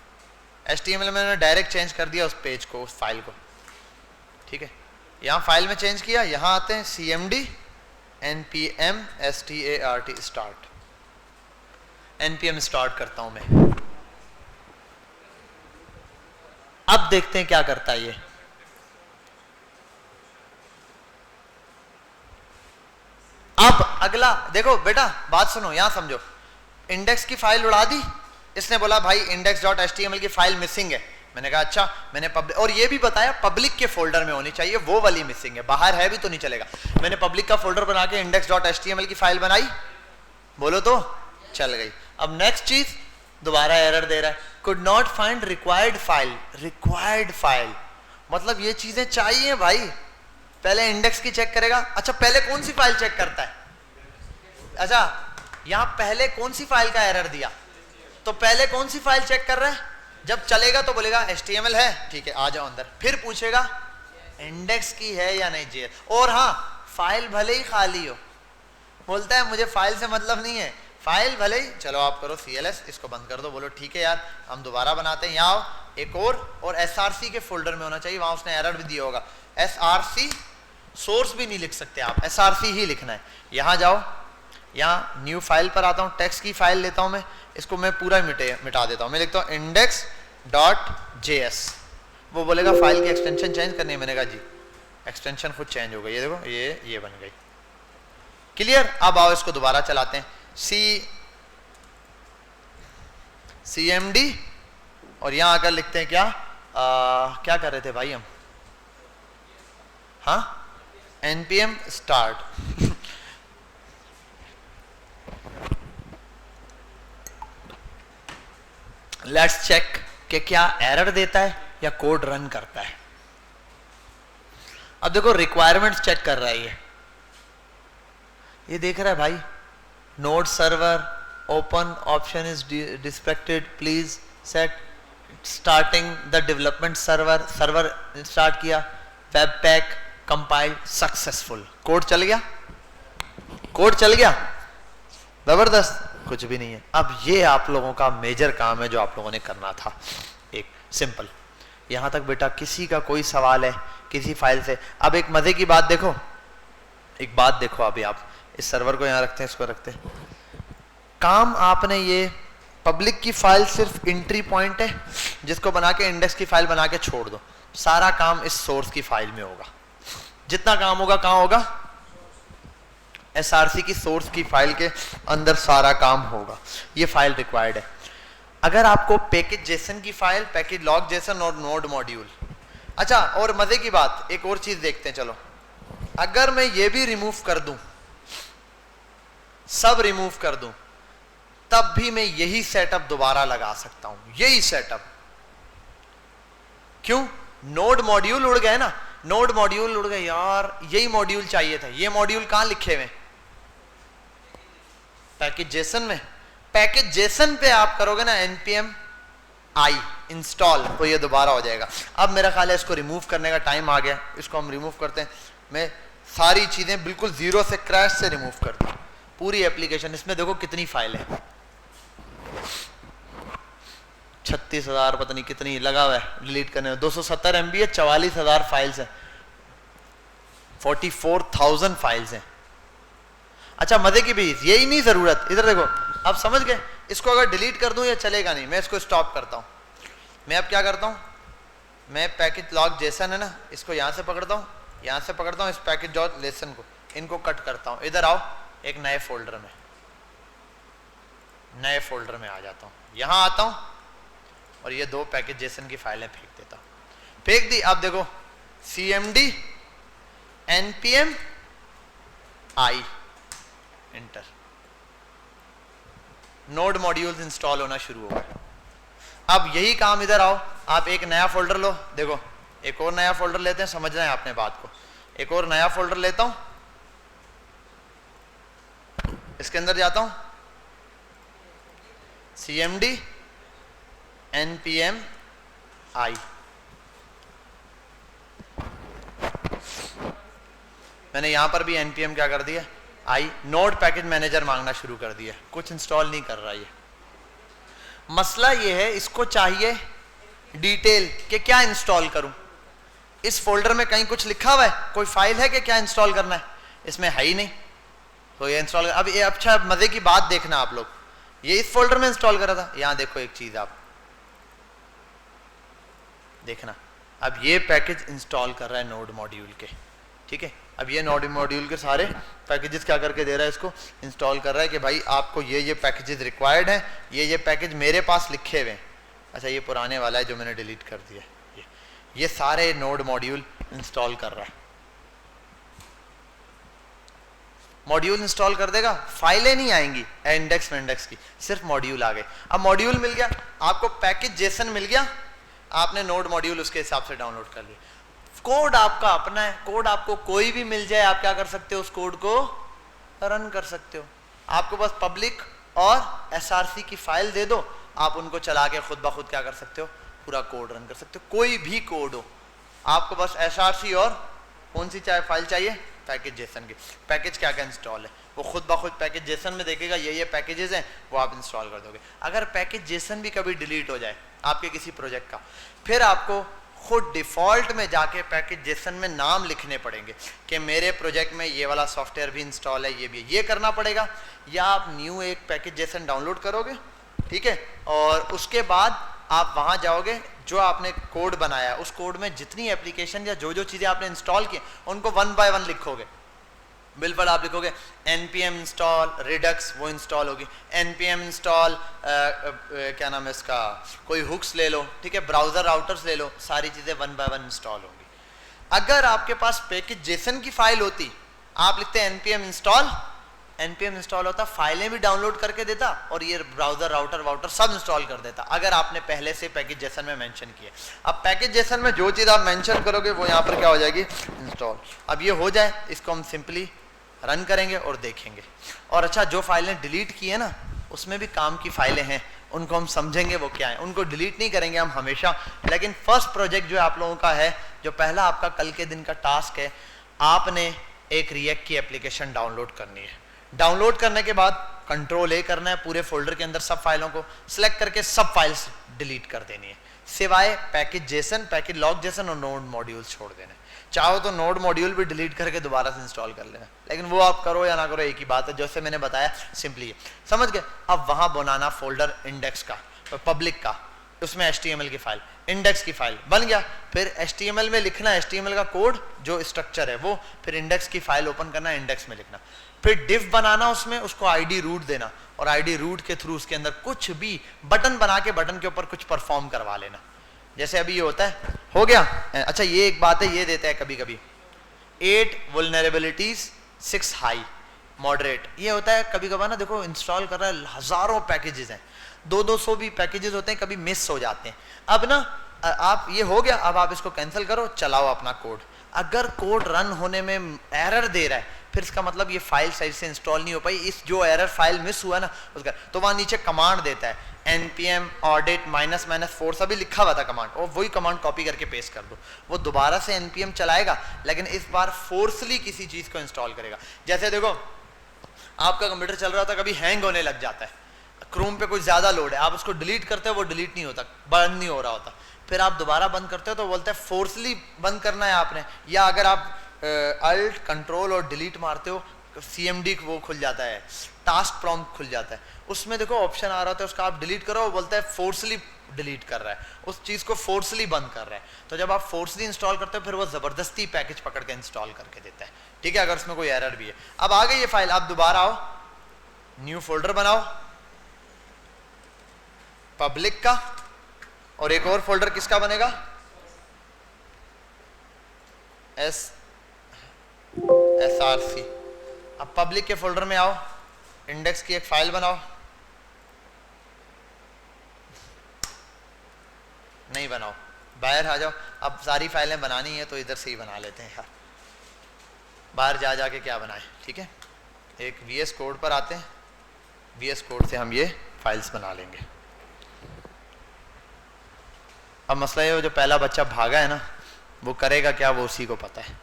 HTML में मैंने डायरेक्ट चेंज कर दिया उस पेज को, उस फाइल को, ठीक है। यहाँ फाइल में चेंज किया, यहाँ आते हैं CMD npm start start, npm start करता हूं मैं। अब देखते हैं क्या करता है ये। अब अगला देखो बेटा, बात सुनो, यहां समझो, इंडेक्स की फाइल उड़ा दी, इसने बोला भाई index.html की फाइल मिसिंग है। मैंने कहा अच्छा, मैंने पब्लिक, और ये भी बताया पब्लिक के फोल्डर में होनी चाहिए, वो वाली मिसिंग है, बाहर है भी तो नहीं चलेगा। मैंने पब्लिक का फोल्डर बना के index.html की फाइल बनाई, बोलो तो चल गई। अब नेक्स्ट चीज, दोबारा एरर दे रहा है, could not find required file. Required file मतलब ये चीजें चाहिए भाई, पहले इंडेक्स की चेक करेगा। अच्छा पहले कौन सी फाइल चेक करता है, अच्छा यहां पहले कौन सी फाइल का एरर दिया, तो पहले कौन सी फाइल चेक कर रहा है, जब चलेगा तो बोलेगा HTML है, ठीक है आ जाओ अंदर, फिर पूछेगा इंडेक्स की है या नहीं JS, और हाँ फाइल भले ही खाली हो, बोलता है मुझे फाइल से मतलब नहीं है, फाइल भले ही, चलो आप करो CLS, इसको बंद कर दो, बोलो ठीक है यार हम दोबारा बनाते हैं। यहाँ आओ, एक और SRC के फोल्डर में होना चाहिए, वहां उसने एरर भी दिया होगा, SRC, सोर्स भी नहीं लिख सकते आप, SRC ही लिखना है। यहाँ जाओ, यहाँ न्यू फाइल पर आता हूँ, टेक्स्ट की फाइल लेता हूँ मैं, इसको मैं पूरा मिटा देता हूँ, मैं लिखता हूँ index.js, वो बोलेगा फाइल की एक्सटेंशन चेंज करनी है, मैंने कहा जी एक्सटेंशन खुद चेंज हो गई, ये देखो ये बन गई, क्लियर। अब आओ इसको दोबारा चलाते हैं, CMD, और यहां आकर लिखते हैं क्या, क्या कर रहे थे भाई हम, हाँ npm start लेट्स चेक कि क्या एरर देता है या कोड रन करता है। अब देखो रिक्वायरमेंट्स चेक कर रहा है, ये देख रहा है भाई, node server open option is deprecated, please set starting the development server, server start किया, webpack compiled successful, code चल गया, कोड चल गया, जबरदस्त, कुछ भी नहीं है। अब ये आप लोगों का मेजर काम है जो आप लोगों ने करना था, एक सिंपल। यहां तक बेटा किसी का कोई सवाल है किसी फाइल से? अब एक मजे की बात देखो, एक बात देखो, अभी आप इस सर्वर को यहां रखते हैं, इसको रखते हैं, काम आपने ये पब्लिक की फाइल सिर्फ एंट्री पॉइंट है जिसको बना के इंडेक्स की फाइल बना के छोड़ दो, सारा काम इस सोर्स की फाइल में होगा। जितना काम होगा कहां होगा, SRC की सोर्स की फाइल के अंदर सारा काम होगा। ये फाइल रिक्वायर्ड है। अगर आपको पैकेज जेसन की फाइल, पैकेज लॉग जेसन और नोड मॉड्यूल, अच्छा और मजे की बात एक और चीज देखते हैं, चलो अगर मैं ये भी रिमूव कर दूं, सब रिमूव कर दूं, तब भी मैं यही सेटअप दोबारा लगा सकता हूं, यही सेटअप। क्यों? नोड मॉड्यूल उड़ गए ना, नोड मॉड्यूल उड़ गए यार, यही मॉड्यूल चाहिए था, ये मॉड्यूल कहां लिखे हुए? पैकेज जेसन में। पैकेज जेसन पे आप करोगे ना npm i इंस्टॉल, तो ये दोबारा हो जाएगा। अब मेरा ख्याल है इसको रिमूव करने का टाइम आ गया, इसको हम रिमूव करते हैं। मैं सारी चीजें बिल्कुल जीरो से, क्रैश से रिमूव कर दूं पूरी एप्लीकेशन। इसमें देखो कितनी फाइल है, 36,000 पता नहीं कितनी लगा हुआ है डिलीट करने में, 270 MB है, 44,000 फाइल्स है, 44,000 फाइल्स हैं। अच्छा मजे की भी यही नहीं जरूरत, इधर देखो, अब समझ गए, इसको अगर डिलीट कर दूं ये चलेगा नहीं, मैं इसको स्टॉप करता हूं। मैं अब क्या करता हूं, मैं पैकेज लॉग जेसन है ना, इसको यहां से पकड़ता हूं, यहां से पकड़ता हूं इस पैकेज डॉट लेसन को, इनको कट करता हूं, इधर आओ, एक नए फोल्डर में, नए फोल्डर में आ जाता हूं, यहां आता हूं और ये दो पैकेज जेसन की फाइलें फेंक देता हूं। फेंक दी। अब देखो cmd npm i, inter, node modules install होना शुरू हो गए। अब यही काम इधर आओ, आप एक नया फोल्डर लो, देखो एक और नया फोल्डर लेते हैं, समझना है आपने बात को। एक और नया फोल्डर लेता हूं, इसके अंदर जाता हूं, cmd npm i, मैंने यहां पर भी npm क्या कर दिया, आई। नोड पैकेज मैनेजर मांगना शुरू कर दिया, कुछ इंस्टॉल नहीं कर रहा ये। मसला ये है, इसको चाहिए डिटेल कि क्या इंस्टॉल करूं। इस फोल्डर में कहीं कुछ लिखा हुआ है, कोई फाइल है कि क्या इंस्टॉल करना है, इसमें है ही नहीं, तो ये इंस्टॉल। अब ये अच्छा मजे की बात देखना आप लोग, ये इस फोल्डर में इंस्टॉल करा था। यहां देखो एक चीज आप देखना, अब ये पैकेज इंस्टॉल कर रहा है नोड मॉड्यूल के, ठीक है। अब ये नोड मॉड्यूल के सारे पैकेजेस क्या करके दे रहा है, इसको इंस्टॉल कर रहा है कि भाई आपको ये पैकेजेस रिक्वायर्ड हैं, ये पैकेज मेरे पास लिखे हुए हैं। अच्छा ये पुराने वाला है जो मैंने डिलीट कर दिया, ये सारे नोड मॉड्यूल इंस्टॉल कर रहा है। मॉड्यूल इंस्टॉल कर देगा, फाइलें नहीं आएंगी इंडेक्स विंडेक्स की, सिर्फ मॉड्यूल आ गए। अब मॉड्यूल मिल गया आपको, पैकेज जेसन मिल गया, आपने नोड मॉड्यूल उसके हिसाब से डाउनलोड कर लिया। कोड आपका अपना है, कोड आपको कोई भी मिल जाए, आप क्या कर सकते हो, उस कोड को रन कर सकते हो। आपको बस पब्लिक और src की फाइल दे दो, आप उनको चला के खुद ब खुद क्या कर सकते हो, पूरा कोड रन कर सकते हो। कोई भी कोड हो, आपको बस src और कौन सी चाहे फाइल चाहिए, पैकेज जेसन की। पैकेज क्या क्या इंस्टॉल है वो खुद ब खुद पैकेज जेसन में देखेगा, ये पैकेजेस हैं, वो आप इंस्टॉल कर दोगे। अगर पैकेज जेसन भी कभी डिलीट हो जाए आपके किसी प्रोजेक्ट का, फिर आपको खुद डिफॉल्ट में जाके पैकेज जेसन में नाम लिखने पड़ेंगे कि मेरे प्रोजेक्ट में ये वाला सॉफ्टवेयर भी इंस्टॉल है, ये भी है, ये करना पड़ेगा। या आप न्यू एक पैकेज जेसन डाउनलोड करोगे, ठीक है, और उसके बाद आप वहां जाओगे, जो आपने कोड बनाया उस कोड में जितनी एप्लीकेशन या जो जो चीज़ें आपने इंस्टॉल की उनको 1 बाय 1 लिखोगे। बिल्कुल आप लिखोगे npm इंस्टॉल रिडक्स, वो इंस्टॉल होगी। npm इंस्टॉल क्या नाम है इसका, कोई हुक्स ले लो, ठीक है, ब्राउजर राउटर्स ले लो, सारी चीज़ें 1 बाय 1 इंस्टॉल होंगी। अगर आपके पास पैकेज जेसन की फाइल होती, आप लिखते npm इंस्टॉल होता, फाइलें भी डाउनलोड करके देता और ये ब्राउजर राउटर सब इंस्टॉल कर देता, अगर आपने पहले से पैकेज जेसन में मेंशन किया। अब पैकेज जेसन में जो चीज़ आप मेंशन करोगे वो यहाँ पर क्या हो जाएगी, इंस्टॉल। अब ये हो जाए, इसको हम सिंपली रन करेंगे और देखेंगे। और अच्छा जो फाइलें डिलीट की है ना, उसमें भी काम की फाइलें हैं, उनको हम समझेंगे वो क्या है। उनको डिलीट नहीं करेंगे हम हमेशा, लेकिन फर्स्ट प्रोजेक्ट जो आप लोगों का है, जो पहला आपका कल के दिन का टास्क है, आपने एक रिएक्ट की एप्लीकेशन डाउनलोड करनी है। डाउनलोड करने के बाद Ctrl+A करना है, पूरे फोल्डर के अंदर सब फाइलों को सिलेक्ट करके सब फाइल्स डिलीट कर देनी है, सिवाय package Jason, package log Jason और नोड मॉड्यूल छोड़ देना। चाहो तो नोड मॉड्यूल भी डिलीट करके दोबारा से इंस्टॉल कर लेना, लेकिन वो आप करो या ना करो एक ही बात है, जैसे मैंने बताया सिंपली है, समझ गए। अब वहां बनाना फोल्डर इंडेक्स का, पब्लिक का, उसमें HTML की फाइल, इंडेक्स की फाइल बन गया। फिर HTML में लिखना HTML का कोड, जो स्ट्रक्चर है वो, फिर इंडेक्स की फाइल ओपन करना, इंडेक्स में लिखना, फिर डिव बनाना, उसमें उसको ID रूट देना, और ID रूट के थ्रू उसके अंदर कुछ भी बटन बना के बटन के ऊपर कुछ परफॉर्म करवा लेना, जैसे अभी ये होता है, हो गया। अच्छा ये एक बात है, ये देता है कभी कभी 8 वल्नरेबिलिटीज 6 हाई मॉडरेट, ये होता है कभी कभार ना। देखो इंस्टॉल कर रहा है, हजारों पैकेजेस हैं, 200 भी पैकेजेस होते हैं, कभी मिस हो जाते हैं। अब ना आप ये हो गया, अब आप इसको कैंसिल करो, चलाओ अपना कोड। अगर कोड रन होने में एरर दे रहा है, फिर इसका मतलब ये फाइल सही से इंस्टॉल नहीं हो पाई, इस जो एरर फाइल मिस हुआ ना उसका, तो वहां नीचे कमांड देता है npm audit --4 सभी लिखा हुआ था कमांड, और वही कमांड कॉपी करके पेस्ट कर दो, वो दोबारा से npm चलाएगा, लेकिन इस बार फोर्सली किसी चीज को इंस्टॉल करेगा। जैसे देखो आपका कंप्यूटर चल रहा था, कभी हैंग होने लग जाता है, क्रोम पे कुछ ज्यादा लोड है, आप उसको डिलीट करते हो, वो डिलीट नहीं होता, बंद नहीं हो रहा होता, फिर आप दोबारा बंद करते हो तो बोलते हैं फोर्सली बंद करना है आपने। या अगर आप अल्ट कंट्रोल और डिलीट मारते हो, CMD वो खुल जाता है, टास्क प्रॉम्प्ट खुल जाता है, उसमें देखो ऑप्शन आ रहा था, उसका आप डिलीट करो, वो बोलता है फोर्सली डिलीट कर रहा है, उस चीज को फोर्सली बंद कर रहा है। तो जब आप फोर्सली इंस्टॉल करते हो, फिर वो जबरदस्ती पैकेज पकड़ के इंस्टॉल करके देता है, ठीक है, अगर उसमें कोई एरर भी है। अब आ गई ये फाइल, आप दोबारा आओ, न्यू फोल्डर बनाओ पब्लिक का, और एक और फोल्डर किसका बनेगा, src। अब पब्लिक के फोल्डर में आओ, इंडेक्स की एक फाइल बनाओ, नहीं बनाओ, बाहर आ जाओ। अब सारी फाइलें बनानी है तो इधर से ही बना लेते हैं यार, बाहर जा जाके क्या बनाए। ठीक है, एक VS कोड पर आते हैं, VS कोड से हम ये फाइल्स बना लेंगे। अब मसला ये, जो पहला बच्चा भागा है ना, वो करेगा क्या, वो उसी को पता है।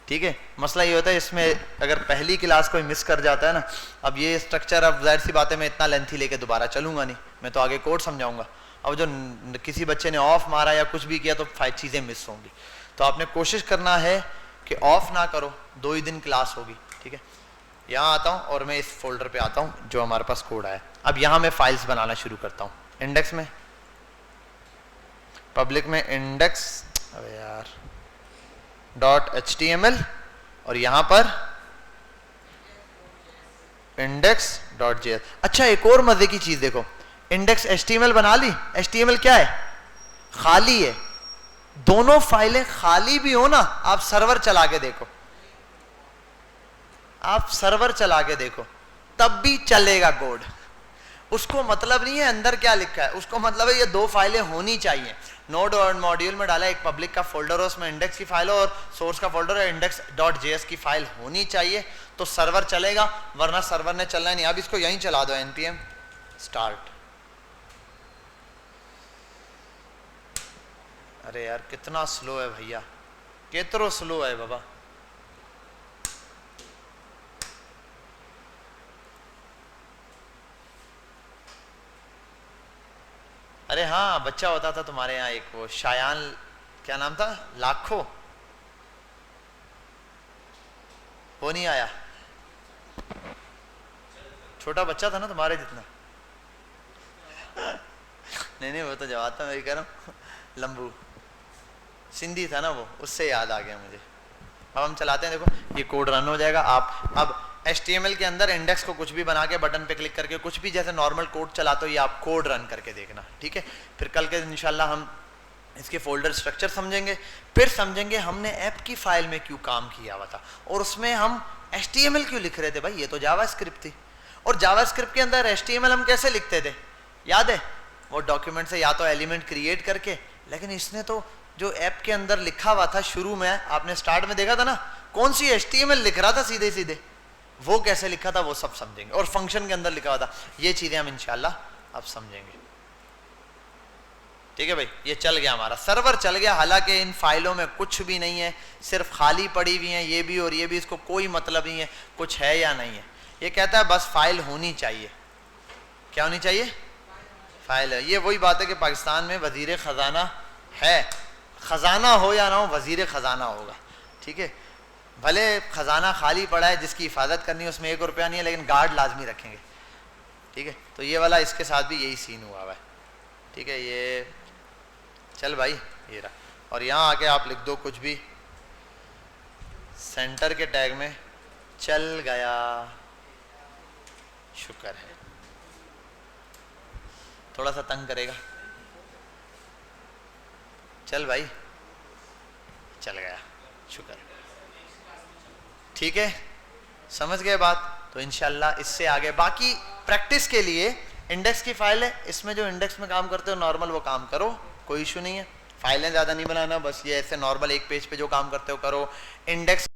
ठीक है, मसला ये होता है इसमें, अगर पहली क्लास कोई मिस कर जाता है ना, अब ये स्ट्रक्चर, अब जाहिर सी बात है मैं इतना लेंथी लेके दोबारा चलूंगा नहीं, मैं तो आगे कोड समझाऊंगा। अब जो किसी बच्चे ने ऑफ मारा या कुछ भी किया तो 5 चीजें मिस होंगी। तो आपने कोशिश करना है कि ऑफ ना करो, 2 ही दिन क्लास होगी। ठीक है, यहाँ आता हूँ और मैं इस फोल्डर पे आता हूँ जो हमारे पास कोड आया। अब यहाँ मैं फाइल्स बनाना शुरू करता हूँ। इंडेक्स में, पब्लिक में इंडेक्स, अरे यार .html, और यहाँ पर index.js। अच्छा, एक और मजे की चीज देखो, इंडेक्स HTML बना ली। HTML क्या है, खाली है। दोनों फाइलें खाली भी हो ना, आप सर्वर चला के देखो, आप सर्वर चला के देखो तब भी चलेगा कोड। उसको मतलब नहीं है अंदर क्या लिखा है, उसको मतलब है ये 2 फाइलें होनी चाहिए। नोड और मॉड्यूल में डाला, एक पब्लिक का फोल्डर है, उसमें इंडेक्स की फाइल और सोर्स का फोल्डर है, index.js की फाइल होनी चाहिए तो सर्वर चलेगा, वरना सर्वर ने चलना नहीं। अब इसको यहीं चला दो, npm start। अरे यार कितना स्लो है भैया, कितरो स्लो है बाबा। अरे हाँ, बच्चा होता था तुम्हारे यहाँ एक, वो शायान, क्या नाम था, लाखों, वो नहीं आया, छोटा बच्चा था ना तुम्हारे जितना। नहीं वो तो जवाब था, मैं कह रहा हूँ लंबू सिंधी था ना वो, उससे याद आ गया मुझे। अब हम चलाते हैं, देखो ये कोड रन हो जाएगा। आप अब HTML के अंदर इंडेक्स को कुछ भी बना के बटन पे क्लिक करके कुछ भी जैसे नॉर्मल कोड चलाते हो, ये आप कोड रन करके देखना। ठीक है, फिर कल के इंशाल्लाह हम इसके फोल्डर स्ट्रक्चर समझेंगे, फिर समझेंगे हमने ऐप की फाइल में क्यों काम किया हुआ था और उसमें हम HTML क्यों लिख रहे थे। भाई ये तो जावास्क्रिप्ट थी, और जावास्क्रिप्ट के अंदर HTML हम कैसे लिखते थे, याद है, वो डॉक्यूमेंट से या तो एलिमेंट क्रिएट करके, लेकिन इसने तो जो ऐप के अंदर लिखा हुआ था शुरू में, आपने स्टार्ट में देखा था ना, कौन सी HTML लिख रहा था सीधे सीधे, वो कैसे लिखा था वो सब समझेंगे, और फंक्शन के अंदर लिखा हुआ था, ये चीजें हम इंशाल्लाह अब समझेंगे। ठीक है भाई, ये चल गया, हमारा सर्वर चल गया। हालांकि इन फाइलों में कुछ भी नहीं है, सिर्फ खाली पड़ी हुई है, ये भी और ये भी, इसको कोई मतलब नहीं है कुछ है या नहीं है। ये कहता है बस फाइल होनी चाहिए। क्या होनी चाहिए, फाइल है। ये वही बात है कि पाकिस्तान में वजीर खजाना है, खजाना हो या ना हो, वजीर खजाना होगा। ठीक है, भले खजाना खाली पड़ा है, जिसकी हिफाजत करनी है उसमें 1 रुपया नहीं है, लेकिन गार्ड लाजमी रखेंगे। ठीक है, तो ये वाला इसके साथ भी यही सीन हुआ हुआ है। ठीक है, ये चल भाई, ये रहा। और यहाँ आके आप लिख दो कुछ भी, सेंटर के टैग में, चल गया, शुक्र है। थोड़ा सा तंग करेगा, चल भाई, चल गया, शुक्र। ठीक है, समझ गए बात। तो इंशाल्लाह इससे आगे बाकी प्रैक्टिस के लिए इंडेक्स की फाइल है, इसमें जो इंडेक्स में काम करते हो नॉर्मल वो काम करो, कोई इशू नहीं है। फाइलें ज़्यादा नहीं बनाना, बस ये ऐसे नॉर्मल एक पेज पे जो काम करते हो करो। इंडेक्स